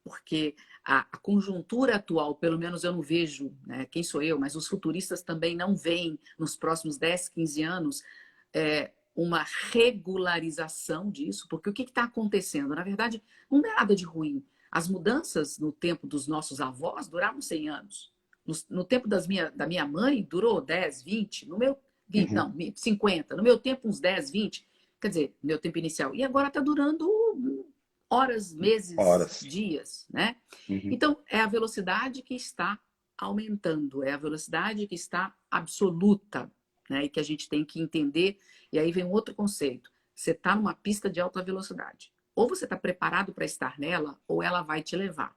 porque a conjuntura atual, pelo menos eu não vejo, né, quem sou eu, mas os futuristas também não veem nos próximos 10, 15 anos uma regularização disso, porque o que está acontecendo? Na verdade, não é nada de ruim. As mudanças no tempo dos nossos avós duravam 100 anos. No tempo da minha mãe, durou 10, 20. No meu, Uhum. não, 50. No meu tempo, uns 10, 20. Quer dizer, meu tempo inicial. E agora está durando horas, meses, Horas. dias, né? Uhum. Então, é a velocidade que está aumentando, é a velocidade que está absoluta, né? E que a gente tem que entender. E aí vem um outro conceito. Você está numa pista de alta velocidade. Ou você está preparado para estar nela, ou ela vai te levar.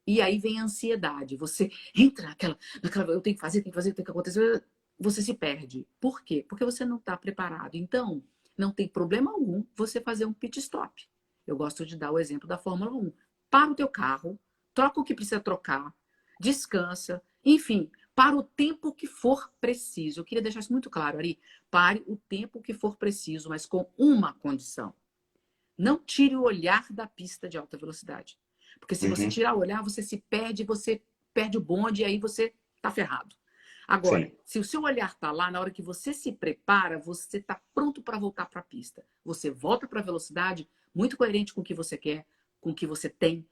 E aí vem a ansiedade. Você entra naquela eu tenho que fazer, tem que acontecer. Você se perde. Por quê? Porque você não está preparado. Então, não tem problema algum você fazer um pit stop. Eu gosto de dar o exemplo da Fórmula 1. Para o teu carro, troca o que precisa trocar, descansa, enfim, para o tempo que for preciso. Eu queria deixar isso muito claro, Ari. Pare o tempo que for preciso, mas com uma condição. Não tire o olhar da pista de alta velocidade. Porque se você Uhum. tirar o olhar, você perde o bonde e aí você está ferrado. Agora, Sim. se o seu olhar está lá, na hora que você se prepara, você está pronto para voltar para a pista. Você volta para a velocidade muito coerente com o que você quer, com o que você tem,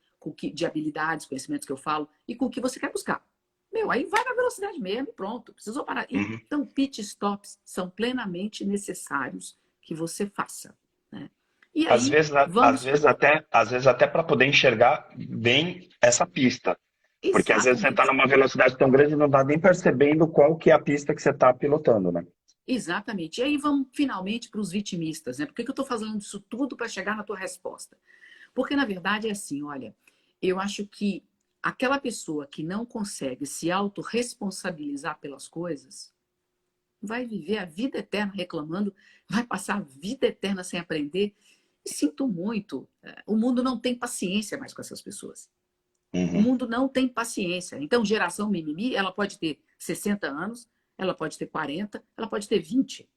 de habilidades, conhecimentos que eu falo, e com o que você quer buscar. Meu, aí vai na velocidade mesmo e pronto. Precisou parar. Uhum. Então, pit stops são plenamente necessários que você faça. Né? E Às aí, vezes, vamos... às vezes até para poder enxergar bem essa pista. Porque às vezes você está Exatamente. numa velocidade tão grande e não está nem percebendo qual que é a pista que você está pilotando, né? Exatamente. E aí vamos finalmente para os vitimistas, né? Por que eu estou fazendo isso tudo para chegar na tua resposta? Porque, na verdade, é assim, olha, eu acho que aquela pessoa que não consegue se autorresponsabilizar pelas coisas vai viver a vida eterna reclamando, vai passar a vida eterna sem aprender. E sinto muito, o mundo não tem paciência mais com essas pessoas. O Uhum. mundo não tem paciência. Então, geração mimimi, ela pode ter 60 anos, ela pode ter 40, ela pode ter 20.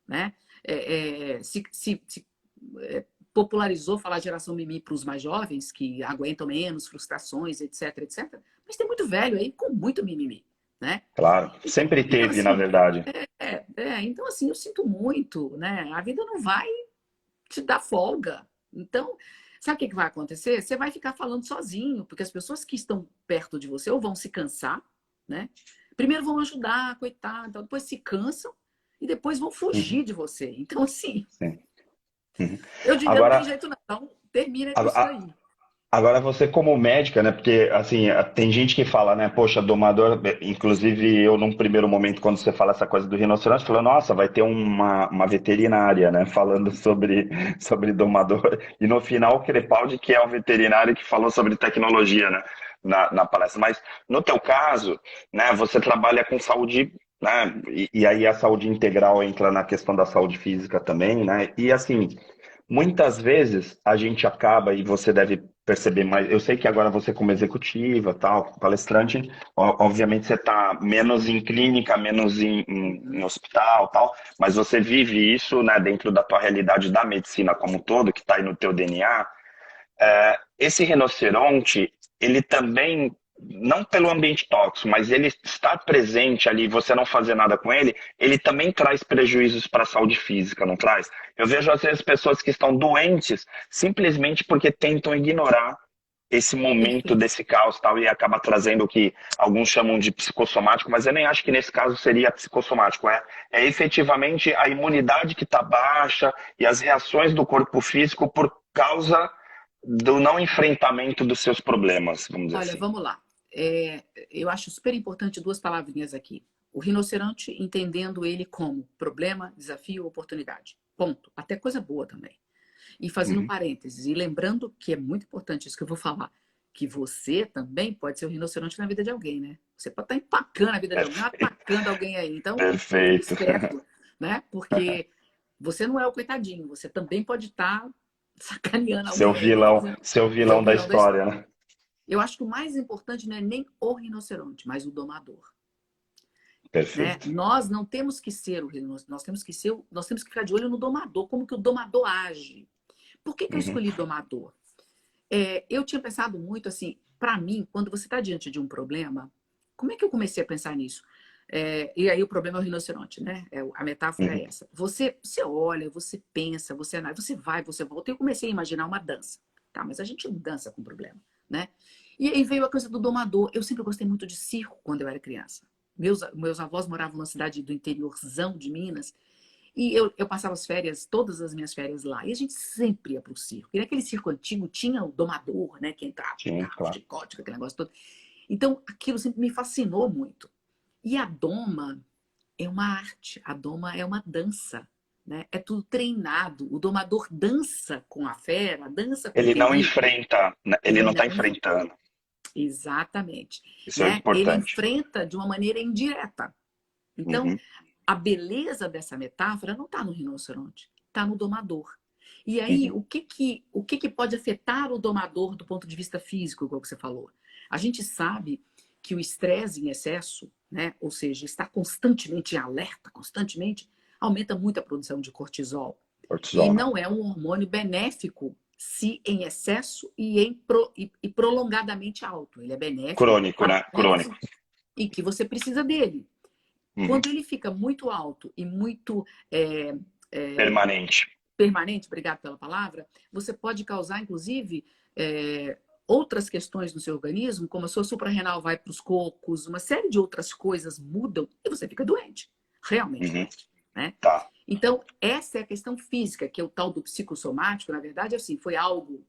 Né? Se popularizou falar geração mimimi para os mais jovens, que aguentam menos frustrações, etc, etc. Mas tem muito velho aí com muito mimimi. Né? Claro. Então, Sempre então teve, na assim, verdade. então, assim, eu sinto muito, né? A vida não vai te dar folga. Então, sabe o que vai acontecer? Você vai ficar falando sozinho, porque as pessoas que estão perto de você ou vão se cansar, né? Primeiro vão ajudar, coitado, então depois se cansam e depois vão Uhum. fugir de você. Então, assim, Sim. Uhum. eu diria, não tem Agora, jeito não. Então, termina com isso a- daí. agora você como médica, né? Porque assim, tem gente que fala, né? Poxa, domador, inclusive eu num primeiro momento, quando você fala essa coisa do rinoceronte, falou, nossa, vai ter uma veterinária, né? Falando sobre domador. E no final, o Crepaldi, que é o veterinário que falou sobre tecnologia, né? Na palestra. Mas no teu caso, né? Você trabalha com saúde, né? E aí a saúde integral entra na questão da saúde física também, né? E assim, muitas vezes a gente acaba, e você deve perceber mais, eu sei que agora você como executiva, tal, palestrante, obviamente você está menos em clínica, menos em Uhum. hospital, tal, mas você vive isso, né, dentro da tua realidade da medicina como um todo, que está aí no teu DNA. Esse rinoceronte, ele também, não pelo ambiente tóxico, mas ele estar presente ali, você não fazer nada com ele, ele também traz prejuízos para a saúde física, não traz? Eu vejo às vezes pessoas que estão doentes simplesmente porque tentam ignorar esse momento Perfeito. desse caos tal e acaba trazendo o que alguns chamam de psicossomático, mas eu nem acho que nesse caso seria psicossomático, é efetivamente a imunidade que está baixa e as reações do corpo físico por causa do não enfrentamento dos seus problemas, vamos dizer Olha, assim. vamos lá. Eu acho super importante duas palavrinhas aqui. O rinoceronte, entendendo ele como problema, desafio, oportunidade. Ponto. Até coisa boa também. E fazendo um Uhum. parênteses, e lembrando que é muito importante isso que eu vou falar, que você também pode ser o rinoceronte na vida de alguém, né? Você pode estar empacando a vida de alguém, Perfeito. atacando alguém aí. Então, fique Perfeito. esperto, né? Porque você não é o coitadinho, você também pode estar sacaneando alguém aí, fazendo Seu ser o vilão da vilão da história, história. né? Eu acho que o mais importante não é nem o rinoceronte, mas o domador. Né? Perfeito. Nós não temos que ser o rinoceronte, nós temos que ficar de olho no domador, como que o domador age. Por que eu Uhum. escolhi domador? Eu tinha pensado muito assim, para mim, quando você está diante de um problema, como é que eu comecei a pensar nisso? E aí o problema é o rinoceronte, né? A metáfora é Uhum. essa. Você olha, você pensa, você analisa, você vai, você volta. E eu comecei a imaginar uma dança. Tá, mas a gente não dança com problema, né? E aí veio a coisa do domador. Eu sempre gostei muito de circo quando eu era criança. Meus avós moravam numa cidade do interiorzão de Minas. E eu passava as férias, todas as minhas férias lá. E a gente sempre ia para o circo. E naquele circo antigo tinha o domador, né? Que entrava, Sim, pegava o claro. chicote, aquele negócio todo. Então, aquilo sempre me fascinou muito. E a doma é uma arte, a doma é uma dança. Né? É tudo treinado. O domador dança com a fera, dança com o Ele não perigo. enfrenta, né? Ele Ele não está não enfrentando. Exatamente. Isso é Né? Ele importante. enfrenta de uma maneira indireta. Então, Uhum, a beleza dessa metáfora não está no rinoceronte, está no domador. E aí, uhum, o que que pode afetar o domador do ponto de vista físico, como você falou? A gente sabe que o estresse em excesso, né, ou seja, estar constantemente em alerta, constantemente, aumenta muito a produção de cortisol. E cortisol, né? não é um hormônio benéfico se em excesso e prolongadamente alto. Ele é benéfico Crônico, né? apenas Crônico. em que você precisa dele. Uhum. Quando ele fica muito alto e muito é, é, Permanente. permanente, obrigado pela palavra, você pode causar, inclusive, outras questões no seu organismo, como a sua suprarrenal vai para os cocos, uma série de outras coisas mudam e você fica doente, realmente Uhum. doente, né? Tá. Então, essa é a questão física, que é o tal do psicossomático, na verdade, assim, foi algo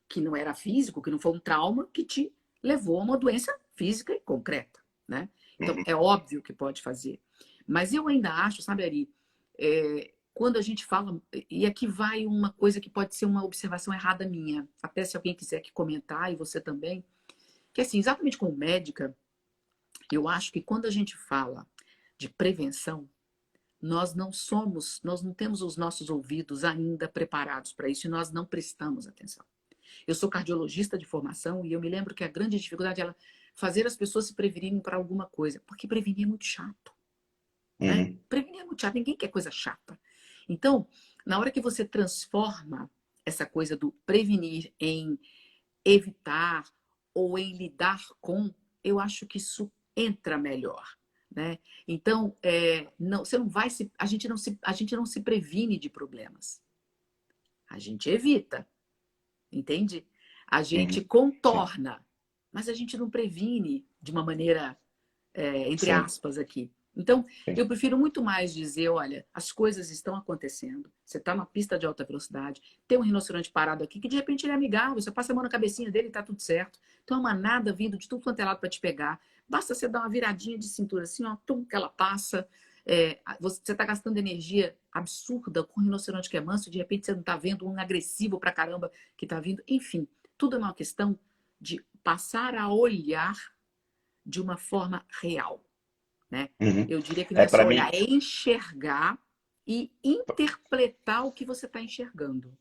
que não era físico, que não foi um trauma, que te levou a uma doença física e concreta, né? Então, Uhum. é óbvio que pode fazer. Mas eu ainda acho, sabe, Ari, quando a gente fala, e aqui vai uma coisa que pode ser uma observação errada minha, até se alguém quiser aqui comentar, e você também, que assim, exatamente como médica, eu acho que quando a gente fala de prevenção, nós não temos os nossos ouvidos ainda preparados para isso e nós não prestamos atenção. Eu sou cardiologista de formação e eu me lembro que a grande dificuldade era fazer as pessoas se prevenirem para alguma coisa, porque prevenir é muito chato, né? Uhum. Prevenir é muito chato, ninguém quer coisa chata. Então, na hora que você transforma essa coisa do prevenir em evitar ou em lidar com, eu acho que isso entra melhor. Né? Então, não, você não vai se a gente não se previne de problemas. A gente evita, entende? A gente Uhum. Sim, contorna, mas a gente não previne de uma maneira, entre sim, aspas, aqui. Então, sim. eu prefiro muito mais dizer, olha, as coisas estão acontecendo, você está na pista de alta velocidade, tem um rinoceronte parado aqui, que de repente ele é amigável, você passa a mão na cabecinha dele e está tudo certo. Então, é uma manada vindo de tudo quanto é lado para te pegar. Basta você dar uma viradinha de cintura assim, ó, tum, que ela passa. Você está gastando energia absurda com um rinoceronte que é manso, de repente você não está vendo um agressivo pra caramba que está vindo. Enfim, tudo é uma questão de passar a olhar de uma forma real, né? Uhum. Eu diria que não É é para só mim. olhar, é enxergar e interpretar o que você está enxergando.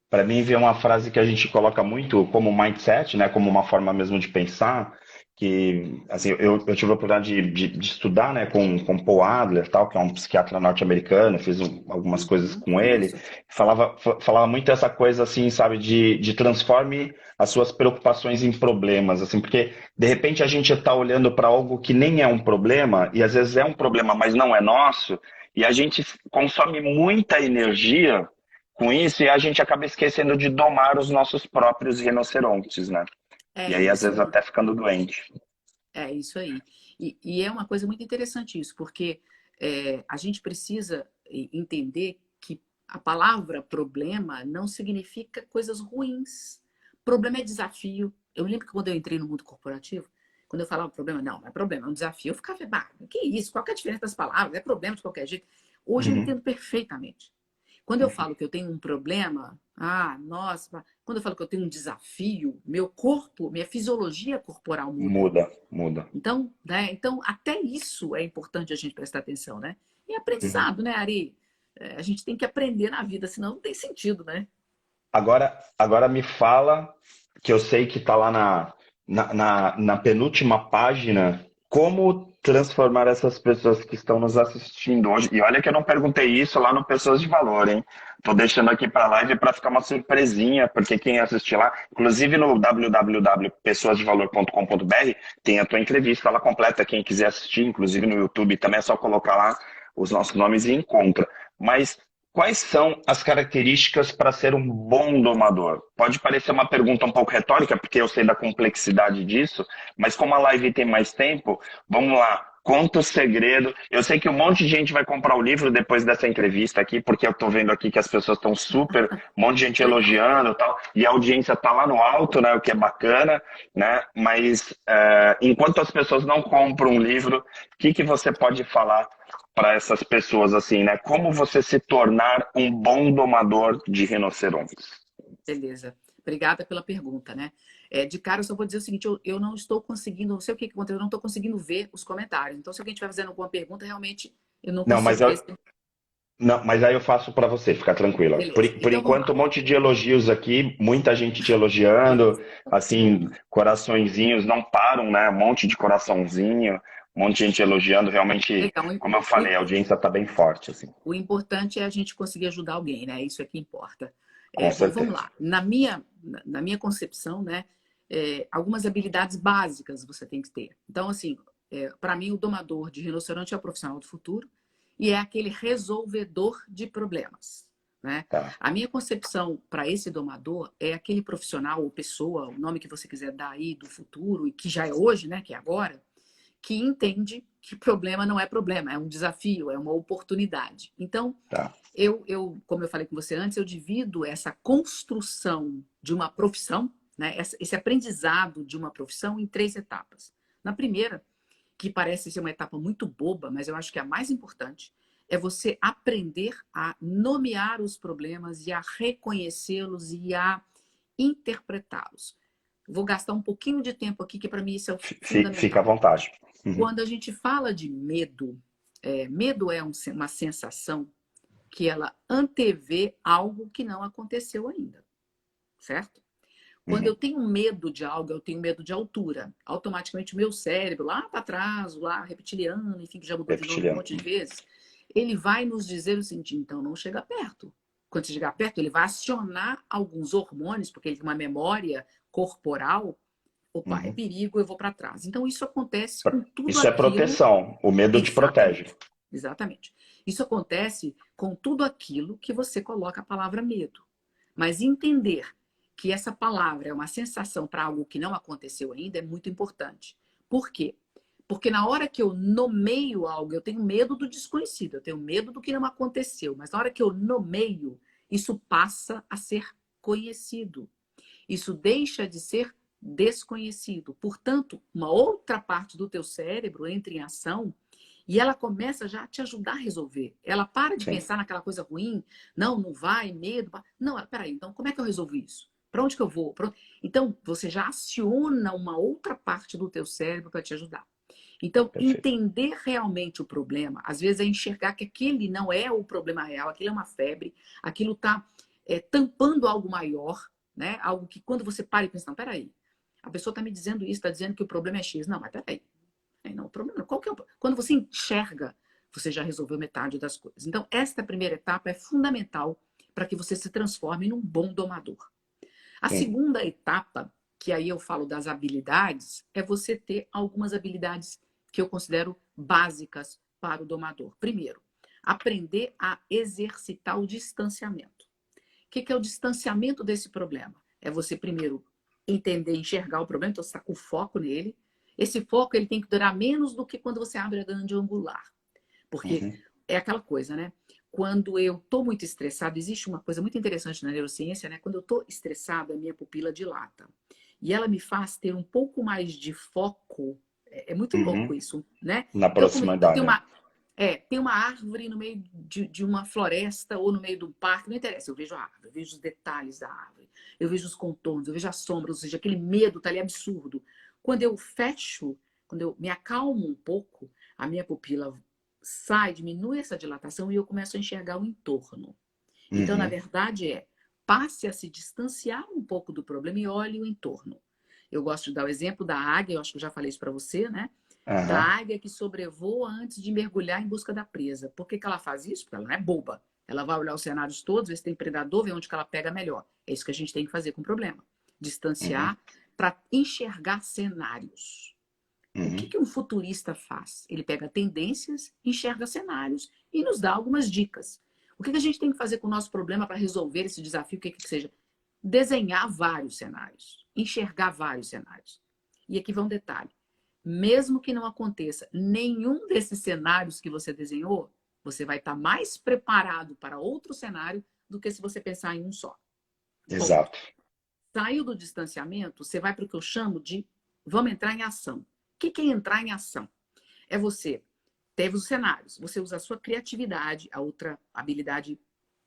Para mim, vem uma frase que a gente coloca muito como mindset, né, como uma forma mesmo de pensar, que assim, eu tive a oportunidade de estudar, né, com Paul Adler, tal, que é um psiquiatra norte-americano, fiz algumas coisas Uhum, com ele, conheço. falava muito essa coisa assim, sabe, de transforme as suas preocupações em problemas, assim, porque de repente a gente está olhando para algo que nem é um problema, e às vezes é um problema, mas não é nosso, e a gente consome muita energia com isso, e a gente acaba esquecendo de domar os nossos próprios rinocerontes, né? É E aí, às isso vezes, aí. até ficando doente. É isso aí. E é uma coisa muito interessante isso, porque a gente precisa entender que a palavra problema não significa coisas ruins. Problema é desafio. Eu lembro que quando eu entrei no mundo corporativo, quando eu falava problema, não é problema, é um desafio. Eu ficava, que isso? Qual que é a diferença das palavras? É problema de qualquer jeito. Hoje eu Uhum, entendo perfeitamente. Quando eu falo que eu tenho um problema, nossa, quando eu falo que eu tenho um desafio, meu corpo, minha fisiologia corporal muda. muda, muda. Então, né? Então, até isso é importante a gente prestar atenção, né? E Uhum. aprendizado, né, Ari? A gente tem que aprender na vida, senão não tem sentido, né? Agora me fala, que eu sei que está lá na penúltima página, como transformar essas pessoas que estão nos assistindo hoje. E olha que eu não perguntei isso lá no Pessoas de Valor, hein? Tô deixando aqui para a live para ficar uma surpresinha, porque quem assistir lá, inclusive no www.pessoasdevalor.com.br, tem a tua entrevista lá completa. Quem quiser assistir, inclusive no YouTube, também é só colocar lá os nossos nomes e encontra. Mas quais são as características para ser um bom domador? Pode parecer uma pergunta um pouco retórica, porque eu sei da complexidade disso, mas como a live tem mais tempo, vamos lá. Conta o segredo. Eu sei que um monte de gente vai comprar o livro depois dessa entrevista aqui, porque eu estou vendo aqui que as pessoas estão super, um monte de gente Legal. elogiando e tal, e a audiência está lá no alto, né, o que é bacana, né? Mas enquanto as pessoas não compram um livro, o que você pode falar para essas pessoas assim, né? Como você se tornar um bom domador de rinocerontes? Beleza. Obrigada pela pergunta, né? De cara, eu só vou dizer o seguinte, eu não estou conseguindo, não sei o que aconteceu, eu não estou conseguindo ver os comentários. Então, se alguém estiver fazendo alguma pergunta, realmente eu não Não, consigo ver. não, mas aí eu faço para você, fica tranquila. Beleza, Por então vamos enquanto, lá. um monte de elogios aqui, muita gente te elogiando, Beleza. assim, coraçõezinhos não param, né? Um monte de coraçãozinho, um monte de gente elogiando. Realmente, Legal. como eu falei, a audiência está bem forte, assim, O importante é a gente conseguir ajudar alguém, né? Isso é que importa. com Bom, vamos certeza. lá. Na minha concepção, né? Algumas habilidades básicas você tem que ter. Então, assim, para mim, o domador de rinoceronte é o profissional do futuro e é aquele resolvedor de problemas, né? Tá. A minha concepção para esse domador é aquele profissional ou pessoa, o nome que você quiser dar aí do futuro e que já é hoje, né? Que é agora, que entende que problema não é problema, é um desafio, é uma oportunidade. Então, Tá. como eu falei com você antes, eu divido essa construção de uma profissão, né, esse aprendizado de uma profissão em 3 etapas. Na primeira, que parece ser uma etapa muito boba, mas eu acho que é a mais importante, é você aprender a nomear os problemas e a reconhecê-los e a interpretá-los. Vou gastar um pouquinho de tempo aqui, que para mim isso é o Fica à fundamental. vontade. Uhum. Quando a gente fala de medo, medo é uma sensação que ela antevê algo que não aconteceu ainda, certo? Quando eu Uhum. tenho medo de algo, eu tenho medo de altura. Automaticamente o meu cérebro, lá para trás, lá reptiliano, enfim, que já mudou de nome um Reptiliano. monte de vezes, ele vai nos dizer o seguinte, então não chega perto. Quando você chegar perto, ele vai acionar alguns hormônios, porque ele tem uma memória corporal. Opa, é Uhum. perigo, eu vou para trás. Então isso acontece com tudo Isso é aquilo. proteção. O medo te protege. Exatamente. Exatamente. Isso acontece com tudo aquilo que você coloca a palavra medo. Mas entender que essa palavra é uma sensação para algo que não aconteceu ainda é muito importante. Por quê? Porque na hora que eu nomeio algo, eu tenho medo do desconhecido, eu tenho medo do que não aconteceu. Mas na hora que eu nomeio, isso passa a ser conhecido. Isso deixa de ser desconhecido. Portanto, uma outra parte do teu cérebro entra em ação e ela começa já a te ajudar a resolver. Ela para de Sim. pensar naquela coisa ruim, não vai, medo. Não, peraí, então como é que eu resolvo isso? Para onde que eu vou? Então, você já aciona uma outra parte do teu cérebro para te ajudar. Então, Perfeito. entender realmente o problema, às vezes é enxergar que aquele não é o problema real, aquilo é uma febre, aquilo está tampando algo maior, né? Algo que quando você para e pensa, não, peraí, a pessoa está me dizendo isso, está dizendo que o problema é X. Não, mas peraí. Não, o problema, qual que é o... Quando você enxerga, você já resolveu metade das coisas. Então, esta primeira etapa é fundamental para que você se transforme num bom domador. A Sim. segunda etapa, que aí eu falo das habilidades, é você ter algumas habilidades que eu considero básicas para o domador. Primeiro, aprender a exercitar o distanciamento. O que é o distanciamento desse problema? É você primeiro entender, enxergar o problema, então você está com foco nele. Esse foco ele tem que durar menos do que quando você abre a grande angular. Porque Uhum. é aquela coisa, né? Quando eu estou muito estressado, existe uma coisa muito interessante na neurociência, né? Quando eu estou estressado, a minha pupila dilata. E ela me faz ter um pouco mais de foco. É muito louco Uhum. isso, né? Na Então tem proximidade, né? uma árvore no meio de uma floresta ou no meio do parque, não interessa. Eu vejo a árvore, eu vejo os detalhes da árvore, eu vejo os contornos, eu vejo as sombras, ou seja, aquele medo tá ali absurdo. Quando eu fecho, quando eu me acalmo um pouco, a minha pupila sai, diminui essa dilatação e eu começo a enxergar o entorno. Então, na Uhum. verdade, passe a se distanciar um pouco do problema e olhe o entorno. Eu gosto de dar o exemplo da águia, eu acho que eu já falei isso para você, né? Da Aham. águia que sobrevoa antes de mergulhar em busca da presa. Por que ela faz isso? Porque ela não é boba. Ela vai olhar os cenários todos, ver se tem predador, ver onde que ela pega melhor. É isso que a gente tem que fazer com o problema. Uhum. Distanciar para enxergar cenários. O Uhum. que um futurista faz? Ele pega tendências, enxerga cenários e nos dá algumas dicas. O que a gente tem que fazer com o nosso problema para resolver esse desafio, o que seja? Desenhar vários cenários, enxergar vários cenários. E aqui vai um detalhe. Mesmo que não aconteça nenhum desses cenários que você desenhou, você vai estar mais preparado para outro cenário do que se você pensar em um só. Ponto. Exato. Saiu do distanciamento, você vai para o que eu chamo de vamos entrar em ação. O que é entrar em ação? É você teve os cenários, você usa a sua criatividade, a outra habilidade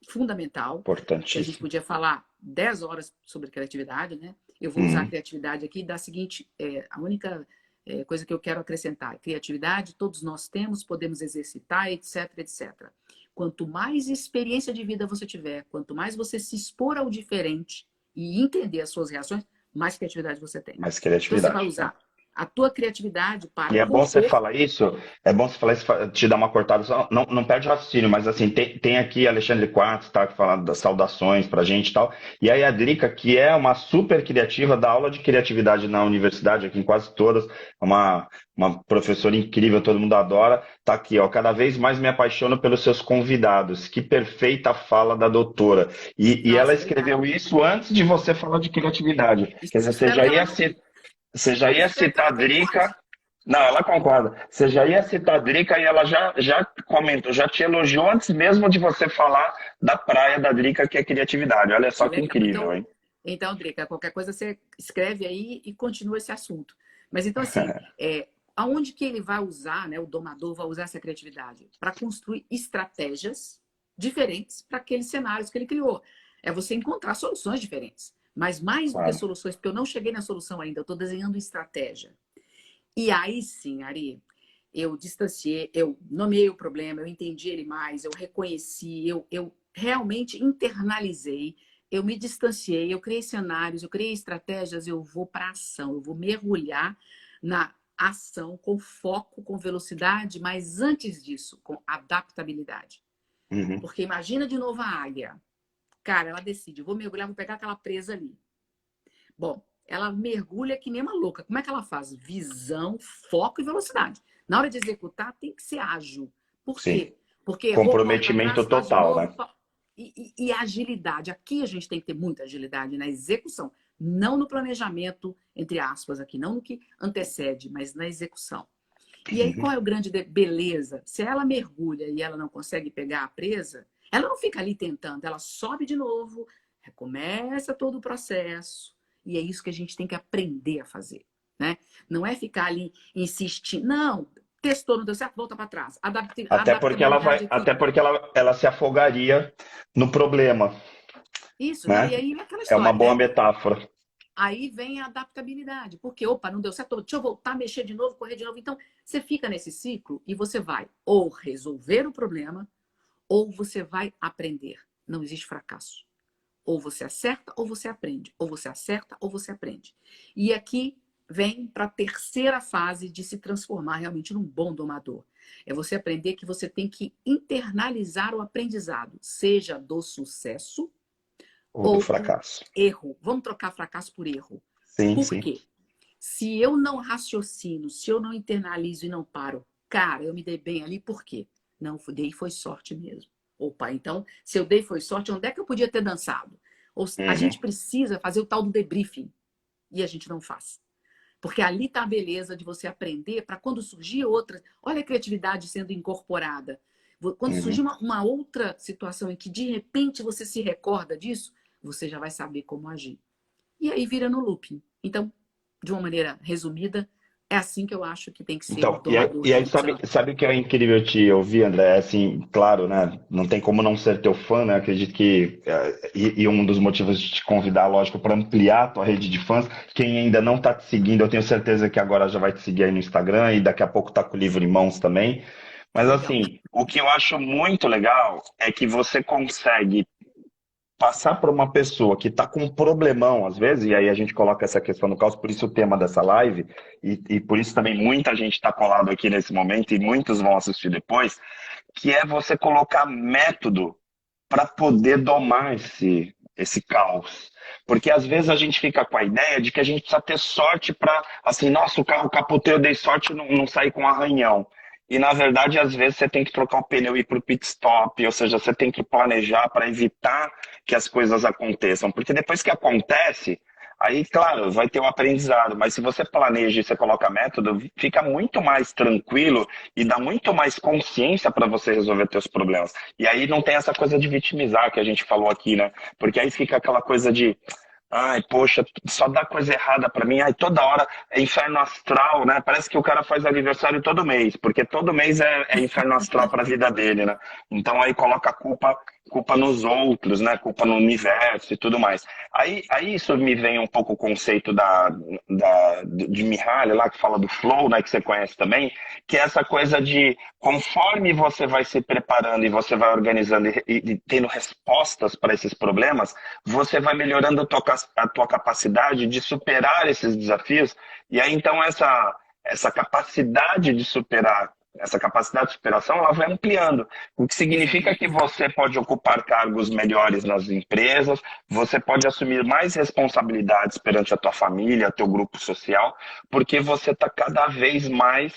fundamental, que a gente Importantíssimo. podia falar 10 horas sobre criatividade, né? Eu vou usar a Uhum. criatividade aqui da seguinte, a única coisa que eu quero acrescentar. Criatividade, todos nós temos, podemos exercitar, etc, etc. Quanto mais experiência de vida você tiver, quanto mais você se expor ao diferente e entender as suas reações, mais criatividade você tem. Mais Então você vai criatividade, né? usar a tua criatividade para E compor. é bom você falar isso, te dar uma cortada, só, não perde o raciocínio, mas assim, tem aqui Alexandre Quartz, tá, falando das saudações pra gente e tal, e aí a Drica, que é uma super criativa, dá aula de criatividade na universidade, aqui em quase todas, é uma professora incrível, todo mundo adora, tá aqui, ó, cada vez mais me apaixono pelos seus convidados, que perfeita fala da doutora, e ela Nossa, obrigada. escreveu isso antes de você falar de criatividade, quer dizer, Espero que ela não. você já ia Espero que ela citar a Drica. concorde. Não, ela concorda. Você já ia citar a Drica e ela já comentou, já te elogiou antes mesmo de você falar da praia da Drica, que é criatividade. Olha Que só que legal. incrível, hein? Drica, qualquer coisa você escreve aí e continua esse assunto. Mas então, assim, aonde que ele vai usar, né, o domador vai usar essa criatividade? Para construir estratégias diferentes para aqueles cenários que ele criou. É você encontrar soluções diferentes. Mas mais do que Claro. soluções, porque eu não cheguei na solução ainda, eu estou desenhando estratégia. E aí sim, Ari, eu distanciei, eu nomeei o problema, eu entendi ele mais, eu reconheci, eu realmente internalizei, eu me distanciei, eu criei cenários, eu criei estratégias, eu vou para ação, eu vou mergulhar na ação com foco, com velocidade, mas antes disso, com adaptabilidade. Uhum. Porque imagina de novo a águia. Cara, ela decide, vou mergulhar, vou pegar aquela presa ali. Bom, ela mergulha que nem uma louca. Como é que ela faz? Visão, foco e velocidade. Na hora de executar, tem que ser ágil. Por Sim. quê? Porque errou, corre para Comprometimento trás, faz de total, novo. né? E agilidade. Aqui a gente tem que ter muita agilidade na execução. Não no planejamento, entre aspas, aqui, não no que antecede, mas na execução. E aí, qual Uhum. é o grande beleza? Se ela mergulha e ela não consegue pegar a presa, ela não fica ali tentando, ela sobe de novo, recomeça todo o processo. E é isso que a gente tem que aprender a fazer, né? Não é ficar ali insistindo. Não, testou, não deu certo, volta para trás. Adaptabilidade aqui. Até porque ela se afogaria no problema, Isso, não, e né? aí é aquela É uma história, boa né? metáfora. Aí vem a adaptabilidade, porque, opa, não deu certo, deixa eu voltar, mexer de novo, correr de novo. Então, você fica nesse ciclo e você vai ou resolver o problema, ou você vai aprender. Não existe fracasso. Ou você acerta ou você aprende. Ou você acerta ou você aprende. E aqui vem para a terceira fase de se transformar realmente num bom domador. É você aprender que você tem que internalizar o aprendizado, seja do sucesso Ou do ou do fracasso. erro. Vamos trocar fracasso por erro. Sim, Por sim. quê? Se eu não raciocino, se eu não internalizo e não paro, cara, eu me dei bem ali, por quê? Não, dei foi sorte mesmo. Opa, então, se eu dei foi sorte, onde é que eu podia ter dançado? A Uhum. gente precisa fazer o tal do debriefing e a gente não faz. Porque ali está a beleza de você aprender para quando surgir outra. Olha a criatividade sendo incorporada. Quando surgir Uhum. uma outra situação em que de repente você se recorda disso, você já vai saber como agir. E aí vira no looping. Então, de uma maneira resumida, é assim que eu acho que tem que ser o Então, domador e de aí Y. sabe o que é incrível te ouvir, André? É assim, claro, né? Não tem como não ser teu fã, né? Acredito que e um dos motivos de te convidar, lógico, para ampliar a tua rede de fãs. Quem ainda não está te seguindo, eu tenho certeza que agora já vai te seguir aí no Instagram e daqui a pouco tá com o livro em mãos também. Que Mas legal. assim, o que eu acho muito legal é que você consegue passar para uma pessoa que está com um problemão, às vezes, e aí a gente coloca essa questão no caos, por isso o tema dessa live, e por isso também muita gente está colado aqui nesse momento, e muitos vão assistir depois, que é você colocar método para poder domar esse caos. Porque às vezes a gente fica com a ideia de que a gente precisa ter sorte para, assim, nossa, o carro capotou, eu dei sorte e não saí com um arranhão. E na verdade, às vezes você tem que trocar o pneu e ir para o pit stop, ou seja, você tem que planejar para evitar que as coisas aconteçam. Porque depois que acontece, aí, claro, vai ter um aprendizado, mas se você planeja e você coloca método, fica muito mais tranquilo e dá muito mais consciência para você resolver seus problemas. E aí não tem essa coisa de vitimizar que a gente falou aqui, né? Porque aí fica aquela coisa de, ai, poxa, só dá coisa errada para mim, ai, toda hora é inferno astral, né? Parece que o cara faz aniversário todo mês, porque todo mês é inferno astral para a vida dele, né? Então aí coloca a culpa culpa nos outros, né? Culpa no universo e tudo mais. Aí isso me vem um pouco o conceito de Mihaly, lá que fala do flow, né? Que você conhece também, que é essa coisa de conforme você vai se preparando e você vai organizando e tendo respostas para esses problemas, você vai melhorando a tua capacidade de superar esses desafios. E aí, então, essa capacidade de superar, essa capacidade de superação, ela vai ampliando. O que significa que Exatamente. você pode ocupar cargos melhores nas empresas, você pode assumir mais responsabilidades perante a tua família, teu grupo social, porque você está cada vez mais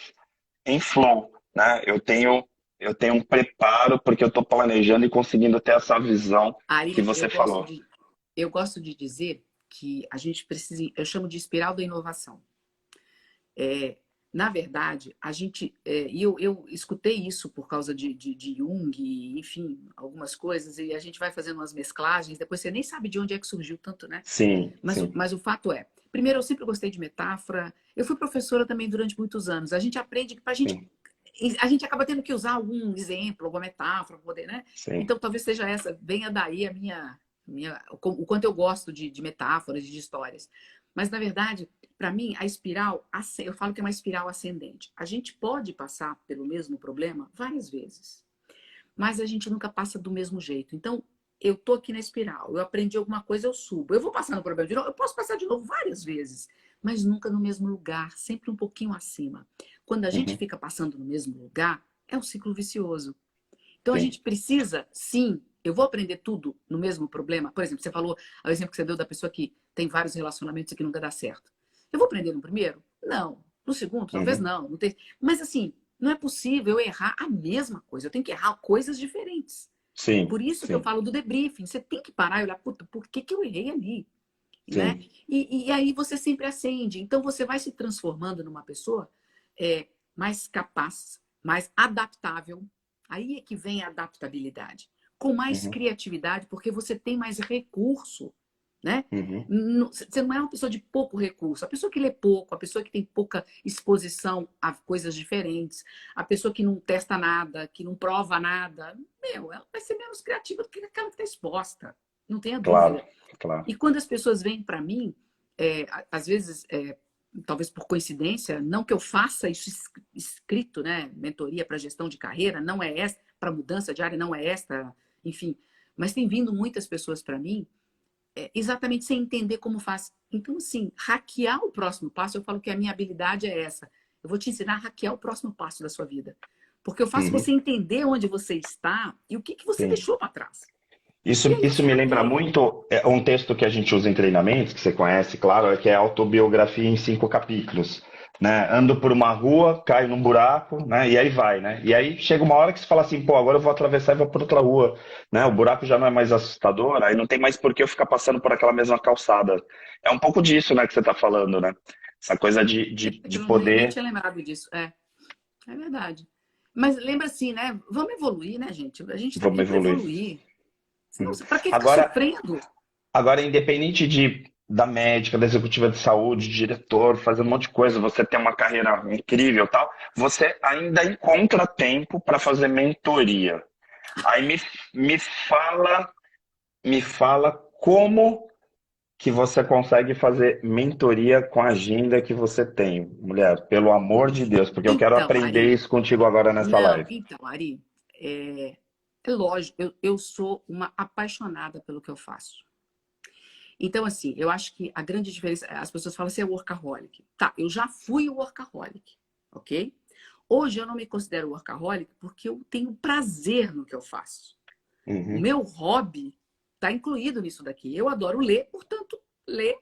em flow, né? Eu tenho um preparo porque eu estou planejando e conseguindo ter essa visão que Ari, você falou. eu gosto de dizer que a gente precisa, eu chamo de espiral da inovação. É, na verdade, a gente, e eu escutei isso por causa de Jung, enfim, algumas coisas, e a gente vai fazendo umas mesclagens, depois você nem sabe de onde é que surgiu tanto, né? Sim, sim. Mas o fato é, primeiro, eu sempre gostei de metáfora, eu fui professora também durante muitos anos, a gente aprende que para Sim, a gente acaba tendo que usar algum exemplo, alguma metáfora, para poder, né? sim. Então, talvez seja essa, venha daí o quanto eu gosto de metáforas, de histórias. Mas, na verdade, para mim, a espiral, eu falo que é uma espiral ascendente. A gente pode passar pelo mesmo problema várias vezes, mas a gente nunca passa do mesmo jeito. Então, eu tô aqui na espiral, eu aprendi alguma coisa, eu subo. Eu vou passar no problema de novo, eu posso passar de novo várias vezes, mas nunca no mesmo lugar, sempre um pouquinho acima. Quando a gente Uhum, fica passando no mesmo lugar, é um ciclo vicioso. Então a sim. gente precisa, sim, eu vou aprender tudo no mesmo problema. Por exemplo, você falou, o exemplo que você deu da pessoa que tem vários relacionamentos e que nunca dá certo. Eu vou aprender no primeiro? Não. No segundo, talvez Uhum, não. Mas assim, não é possível eu errar a mesma coisa. Eu tenho que errar coisas diferentes. sim, Por isso que eu sim, falo do debriefing. Você tem que parar e olhar, puta, por que eu errei ali? Né? sim. E aí você sempre acende. Então você vai se transformando numa pessoa mais capaz, mais adaptável. Aí é que vem a adaptabilidade. Com mais Uhum, criatividade, porque você tem mais recurso. Né? uhum, Você não é uma pessoa de pouco recurso. A pessoa que lê pouco, a pessoa que tem pouca exposição a coisas diferentes, a pessoa que não testa nada, que não prova nada, ela vai ser menos criativa do que aquela que está exposta. Não tenha claro, dúvida. claro. E quando as pessoas vêm para mim, às vezes, talvez por coincidência, não que eu faça isso escrito, né? Mentoria para gestão de carreira, não é esta, para mudança de área, não é esta, enfim. Mas tem vindo muitas pessoas para mim, exatamente sem entender como faz. Então, assim, hackear o próximo passo, eu falo que a minha habilidade é essa. Eu vou te ensinar a hackear o próximo passo da sua vida. Porque eu faço Uhum, você entender onde você está e o que você sim. deixou para trás. Isso, E aí isso você me lembra hackeia. muito um texto que a gente usa em treinamentos, que você conhece, claro, que é a autobiografia em 5 capítulos. Né? Ando por uma rua, caio num buraco, né? E aí vai, né? E aí chega uma hora que você fala assim, pô, agora eu vou atravessar e vou por outra rua, né? O buraco já não é mais assustador, aí não tem mais por que eu ficar passando por aquela mesma calçada. É um pouco disso, né, que você está falando, né? Essa coisa de Que eu nem poder, tinha lembrado disso. É verdade. Mas lembra assim, né? Vamos evoluir, né, gente? A gente está vamos aqui para evoluir. evoluir. Senão, Uhum. para que ficar Agora, sofrendo? Agora, independente da médica, da executiva de saúde, diretor, fazer um monte de coisa, você tem uma carreira incrível e tal, você ainda encontra tempo para fazer mentoria. Aí fala, me fala como que você consegue fazer mentoria com a agenda que você tem, mulher, pelo amor de Deus, porque eu quero Então, aprender Ari, isso contigo agora nessa não, live. então, Ari, é, é lógico, eu sou uma apaixonada pelo que eu faço. Então, assim, eu acho que a grande diferença, as pessoas falam assim, é workaholic. Tá, eu já fui workaholic, ok? Hoje eu não me considero workaholic porque eu tenho prazer no que eu faço. O Uhum. meu hobby está incluído nisso daqui. Eu adoro ler, portanto, ler.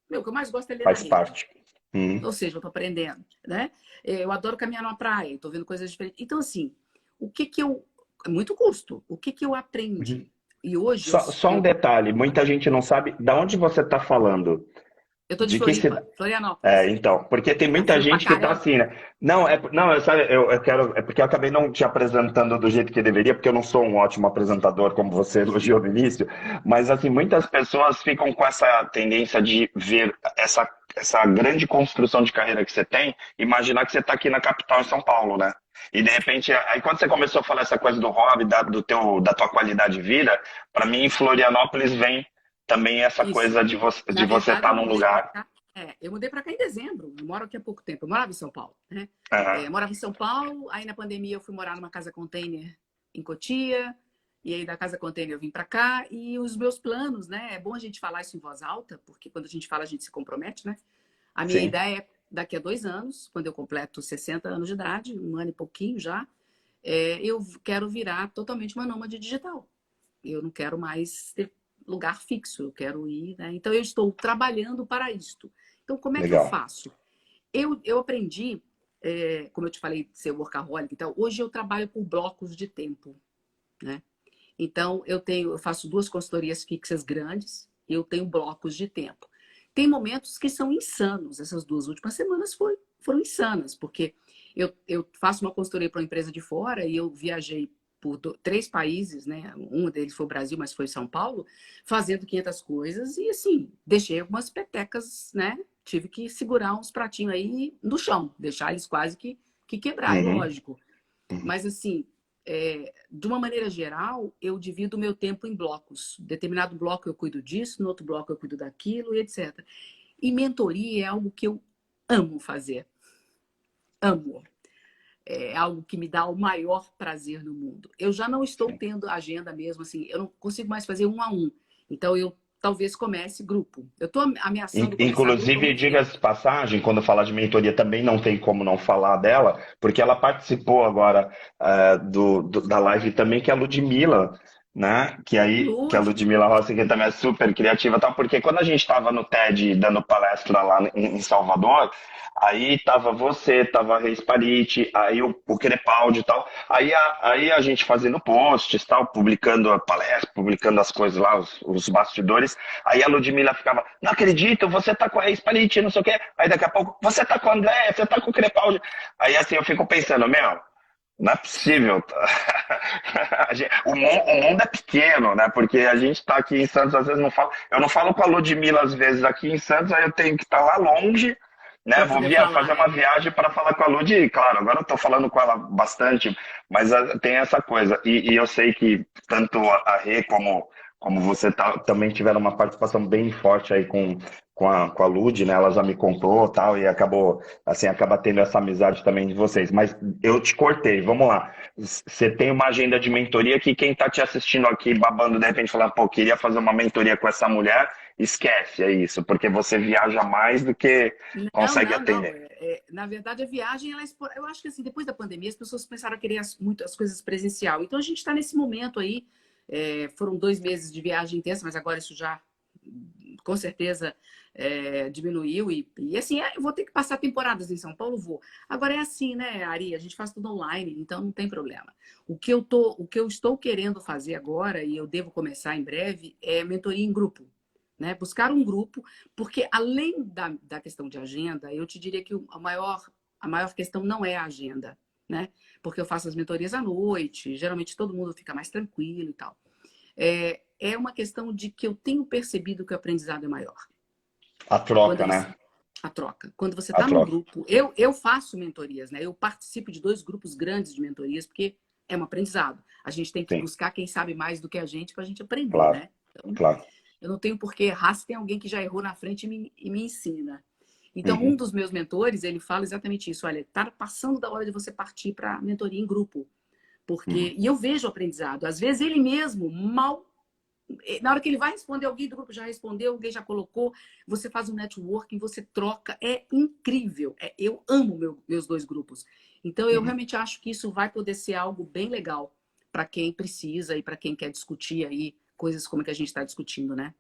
O que eu mais gosto é ler na Faz rede. parte. Uhum. Ou seja, eu estou aprendendo, né? Eu adoro caminhar numa praia, estou vendo coisas diferentes. Então, assim, o que que eu... É muito custo. O que que eu Uhum. aprendi? E hoje Só um eu detalhe, muita gente não sabe da onde você está falando. estou de De que Floripa, cidade? É, Florianópolis. então, porque tem Tá muita frio pra gente que tá caramba. assim, né? Não, não, sabe, eu quero, é porque eu acabei não te apresentando do jeito que deveria, porque eu não sou um ótimo apresentador, como você elogiou no início, mas assim, muitas pessoas ficam com essa tendência de ver essa grande construção de carreira que você tem, imaginar que você está aqui na capital, em São Paulo, né? E de repente, aí quando você começou a falar essa coisa do hobby, da tua qualidade de vida, para mim em Florianópolis vem também essa Isso. coisa de Na você verdade, estar eu num mudei para lugar. cá. Eu mudei para cá em dezembro. Eu moro aqui há pouco tempo. Eu morava em São Paulo, né? Aham, Morava em São Paulo. Aí na pandemia eu fui morar numa casa container em Cotia. E aí da casa container eu vim para cá. E os meus planos, né? É bom a gente falar isso em voz alta, porque quando a gente fala a gente se compromete, né? A minha sim, ideia é daqui a 2 anos, quando eu completo 60 anos de idade, um ano e pouquinho já, eu quero virar totalmente uma nômade digital. Eu não quero mais ter lugar fixo, eu quero ir, né? Então eu estou trabalhando para isto. Então como é que eu legal. faço? Eu aprendi, como eu te falei, ser workaholic e tal, hoje eu trabalho por blocos de tempo, né? Então eu faço 2 consultorias fixas grandes, eu tenho blocos de tempo. Tem momentos que são insanos. Essas 2 últimas semanas foram insanas, porque eu faço uma consultoria para uma empresa de fora e eu viajei por 3 países, né? Um deles foi o Brasil, mas foi São Paulo, fazendo 500 coisas e, assim, deixei algumas petecas, né? Tive que segurar uns pratinhos aí no chão, deixar eles quase que quebrar, é Uhum, lógico. uhum, Mas, assim, de uma maneira geral, eu divido o meu tempo em blocos. Determinado bloco eu cuido disso, no outro bloco eu cuido daquilo e etc. E mentoria é algo que eu amo fazer. Amo. É algo que me dá o maior prazer no mundo. Eu já não estou sim. tendo agenda mesmo, assim, eu não consigo mais fazer 1 a 1. Então, eu talvez comece grupo. Eu estou ameaçando começar grupo há Inclusive, muito tempo. diga-se de passagem, quando falar de mentoria também não tem como não falar dela, porque ela participou agora da live também, que é a Ludmilla, né? Que a Lude, Ludmilla Rossi, que também é super criativa, e tal, porque quando a gente estava no TED dando palestra lá em Salvador, aí tava você, tava a Reis Pariti, aí o Crepaldi e tal, aí a gente fazendo posts, tal, publicando a palestra, publicando as coisas lá, os bastidores. Aí a Ludmilla ficava, não acredito, você tá com a Reis não sei o quê. Aí daqui a pouco, você tá com a André, você tá com o Crepaldi. Aí assim eu fico pensando, meu, não é possível. O mundo é pequeno, né? Porque a gente tá aqui em Santos, às vezes não fala. Eu não falo com a Ludmilla, às vezes, aqui em Santos, aí eu tenho que estar lá longe, né? para Vou poder fazer falar. uma viagem para falar com a Lud, e claro, agora eu tô falando com ela bastante, mas tem essa coisa. E eu sei que tanto a Rê como você também tiveram uma participação bem forte aí com a Lud, né? Ela já me contou tal, e acabou, assim, acaba tendo essa amizade também de vocês. Mas eu te cortei, vamos lá. Você tem uma agenda de mentoria que quem está te assistindo aqui babando, de repente, falando, pô, queria fazer uma mentoria com essa mulher, esquece, é isso, porque você viaja mais do que Não, consegue não, não. atender. Na verdade, a viagem, eu acho que assim, depois da pandemia, as pessoas começaram a querer muito as coisas presencial. Então, a gente está nesse momento aí. Foram 2 meses de viagem intensa, mas agora isso já, com certeza, diminuiu. E assim, eu vou ter que passar temporadas em São Paulo, vou. Agora é assim, né, Ari? A gente faz tudo online, então não tem problema. O que eu estou querendo fazer agora, e eu devo começar em breve, é mentoria em grupo. Né? Buscar um grupo, porque além da questão de agenda, eu te diria que a maior questão não é a agenda, né? Porque eu faço as mentorias à noite, geralmente todo mundo fica mais tranquilo e tal. É uma questão de que eu tenho percebido que o aprendizado é maior. A Quando troca, você, né? a troca. Quando você A está num troca. grupo, eu faço mentorias, né? Eu participo de 2 grupos grandes de mentorias, porque é um aprendizado. A gente tem que Sim, buscar quem sabe mais do que a gente para a gente aprender, claro, né? Então, claro. eu não tenho por que errar se tem alguém que já errou na frente e me ensina. Então, um Uhum, dos meus mentores, ele fala exatamente isso. Olha, tá passando da hora de você partir para mentoria em grupo. uhum. E eu vejo o aprendizado. Às vezes ele mesmo mal. Na hora que ele vai responder, alguém do grupo já respondeu, alguém já colocou, você faz um networking, você troca. É incrível. Eu amo meus 2 grupos. Então, eu Uhum. realmente acho que isso vai poder ser algo bem legal para quem precisa e para quem quer discutir aí coisas como que a gente está discutindo, né?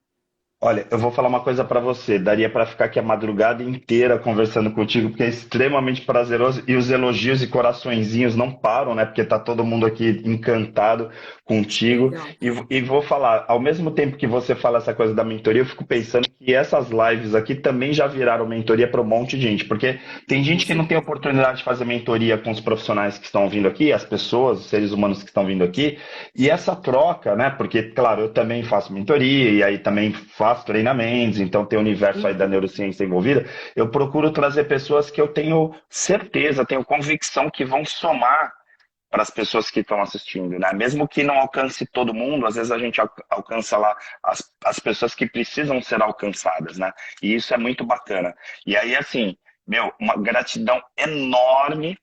Olha, eu vou falar uma coisa pra você. Daria pra ficar aqui a madrugada inteira conversando contigo, porque é extremamente prazeroso e os elogios e coraçõezinhos não param, né? Porque tá todo mundo aqui encantado Que contigo. legal. E vou falar, ao mesmo tempo que você fala essa coisa da mentoria, eu fico pensando que essas lives aqui também já viraram mentoria para um monte de gente, porque tem Com gente que não tem certeza. oportunidade de fazer mentoria com os profissionais que estão vindo aqui, as pessoas, os seres humanos que estão vindo aqui, e essa troca, né? Porque, claro, eu também faço mentoria e aí também faço faço treinamentos, então tem o universo aí da neurociência envolvida, eu procuro trazer pessoas que eu tenho certeza, tenho convicção que vão somar para as pessoas que estão assistindo, né? Mesmo que não alcance todo mundo, às vezes a gente alcança lá as pessoas que precisam ser alcançadas, né? E isso é muito bacana. E aí, assim, meu, uma gratidão enorme,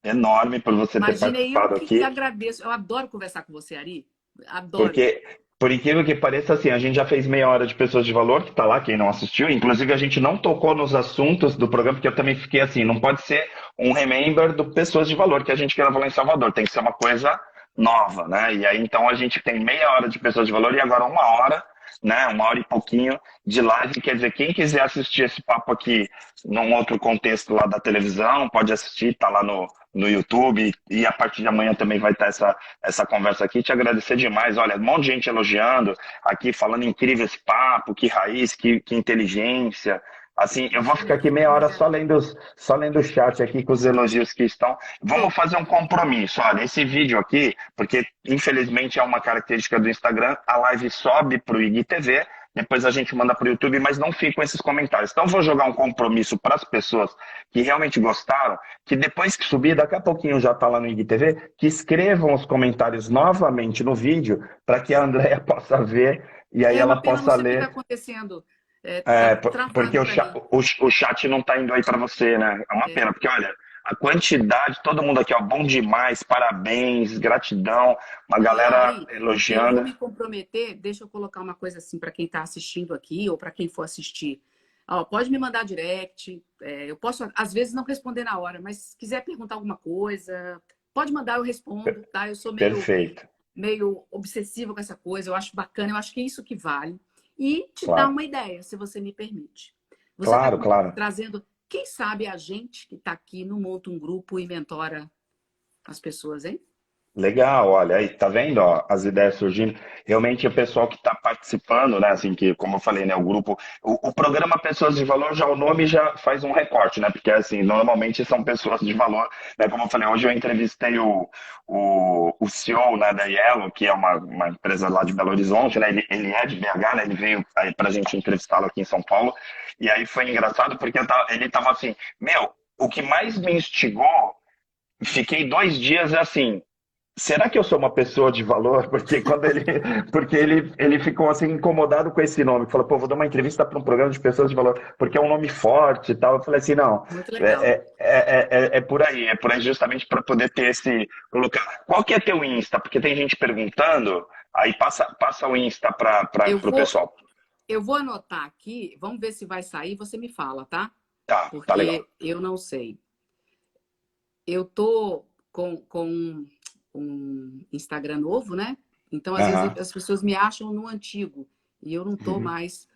enorme por você ter Imagina, eu participado que aqui. agradeço. Eu adoro conversar com você, Ari. Adoro. Porque, por incrível que pareça, assim, a gente já fez meia hora de pessoas de valor, que tá lá, quem não assistiu. Inclusive, a gente não tocou nos assuntos do programa, porque eu também fiquei assim, não pode ser um remember do pessoas de valor que a gente quer falar em Salvador. Tem que ser uma coisa nova, né? E aí, então, a gente tem meia hora de pessoas de valor e agora uma hora, né? Uma hora e pouquinho de live. Quer dizer, quem quiser assistir esse papo aqui num outro contexto lá da televisão, pode assistir, tá lá no YouTube. E a partir de amanhã também vai estar essa conversa aqui. Te agradecer demais. Olha, um monte de gente elogiando aqui, falando incrível esse papo, que raiz, que inteligência. Assim, eu vou Imagina, ficar aqui eu que meia hora agradeço. só lendo o chat aqui com os elogios que estão. Vamos fazer um compromisso. Olha, esse vídeo aqui, porque infelizmente é uma característica do Instagram, a live sobe para o IGTV, depois a gente manda para o YouTube, mas não ficam esses comentários. Então, vou jogar um compromisso para as pessoas que realmente gostaram, que depois que subir, daqui a pouquinho já está lá no IGTV, que escrevam os comentários novamente no vídeo, para que a Andrea possa ver e aí É uma ela pena, não possa sei o que está ler. acontecendo. É, Tá porque travado para mim. o chat não tá indo aí para você, né? É uma É. pena, porque olha, a quantidade, todo mundo aqui, ó, bom demais, parabéns, gratidão, uma E galera Ari, eu vou elogiando. me comprometer, deixa eu colocar uma coisa assim para quem está assistindo aqui ou para quem for assistir. Ó, pode me mandar direct, eu posso às vezes não responder na hora, mas se quiser perguntar alguma coisa, pode mandar, eu respondo, tá? Eu sou Perfeito, meio obsessiva com essa coisa, eu acho bacana, eu acho que é isso que vale. E te dar claro. uma ideia, se você me permite. Você está Claro, claro. trazendo, quem sabe a gente que está aqui não monta um grupo e mentora as pessoas, hein? Legal, olha aí, tá vendo, ó, as ideias surgindo. Realmente o pessoal que está participando, né, assim, que, como eu falei, né, o grupo, o programa Pessoas de Valor, já o nome já faz um recorte, né, porque, assim, normalmente são pessoas de valor, né, como eu falei, hoje eu entrevistei o CEO, né, da Yellow, que é uma empresa lá de Belo Horizonte, né, ele é de BH, né, ele veio aí pra gente entrevistá-lo aqui em São Paulo, e aí foi engraçado porque ele tava assim, meu, o que mais me instigou, fiquei 2 dias assim, será que eu sou uma pessoa de valor? Porque ele ficou assim incomodado com esse nome. Falou, pô, vou dar uma entrevista para um programa de pessoas de valor, porque é um nome forte e tal. Eu falei assim, não, Muito legal. é por aí justamente para poder ter esse colocar. Qual que é teu Insta? Porque tem gente perguntando. Aí passa o Insta para Eu o vou, pessoal. eu vou anotar aqui, vamos ver se vai sair, você me fala, tá? Tá legal. Porque eu não sei. Eu tô com um Instagram novo, né? Então, às vezes, Aham. as pessoas me acham no antigo. E eu não tô Uhum. mais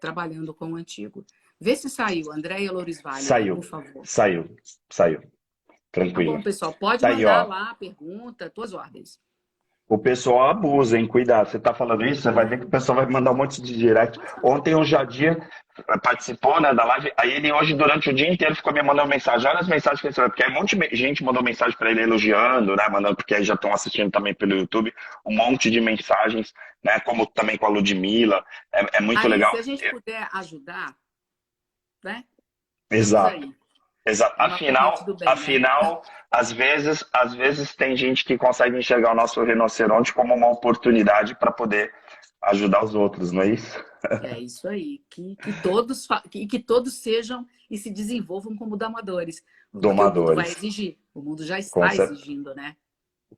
trabalhando com o antigo. Vê se saiu, Andréia Lorisvale aí, Saiu, por favor. saiu, saiu. Tá Tranquilo. bom, pessoal. Pode Tá aí, mandar ó. lá a pergunta, tuas ordens. O pessoal abusa, hein? Cuidado. Você está falando isso, você vai ver que o pessoal vai mandar um monte de direct. Ontem o Jadir participou, né, da live, aí ele hoje, durante o dia inteiro, ficou me mandando mensagem. Olha as mensagens que ele recebeu, porque aí um monte de gente mandou mensagem para ele elogiando, né, mandando, porque aí já estão assistindo também pelo YouTube, um monte de mensagens, né, como também com a Ludmilla. É muito Aí, legal. se a gente puder ajudar, né? Estamos Exato. aí. Exato. É uma corrente do bem, né? Afinal, às vezes tem gente que consegue enxergar o nosso rinoceronte como uma oportunidade para poder ajudar os outros, não é isso? É isso aí. Que todos sejam e se desenvolvam como domadores. Porque o mundo vai Domadores, exigir. O mundo já com, está cer- exigindo, né?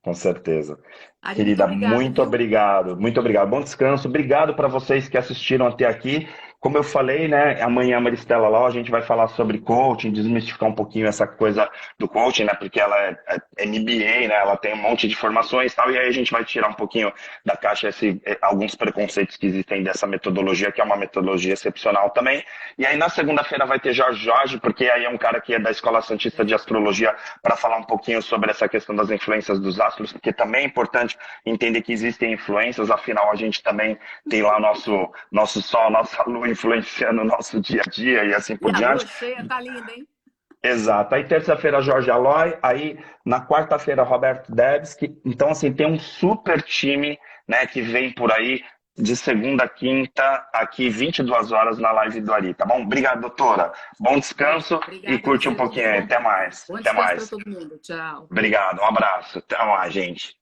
com certeza. Ari, muito Querida, obrigada, muito viu? obrigado, muito obrigado. Bom descanso. Obrigado para vocês que assistiram até aqui. Como eu falei, né, amanhã a Maristela Lau, a gente vai falar sobre coaching, desmistificar um pouquinho essa coisa do coaching, né, porque ela é MBA, né, ela tem um monte de formações e tal, e aí a gente vai tirar um pouquinho da caixa alguns preconceitos que existem dessa metodologia, que é uma metodologia excepcional também. E aí na segunda-feira vai ter Jorge, porque aí é um cara que é da Escola Santista de É. Astrologia, para falar um pouquinho sobre essa questão das influências dos astros, porque também é importante entender que existem influências, afinal a gente também tem lá nosso sol, nossa lua influenciando o nosso dia a dia e assim E por a lua diante. cheia tá linda, hein? Exato. Aí terça-feira Jorge Aloy, aí na quarta-feira Roberto Debs, que então assim tem um super time, né, que vem por aí. de segunda a quinta, aqui 22 horas na live do Ari, tá bom? Obrigado, doutora. Bom descanso e Obrigada a curte um você, pouquinho aí. Rodrigo. Até mais. Bom Até descanso para mais. todo mundo. Tchau. Obrigado, um abraço. Até mais, gente.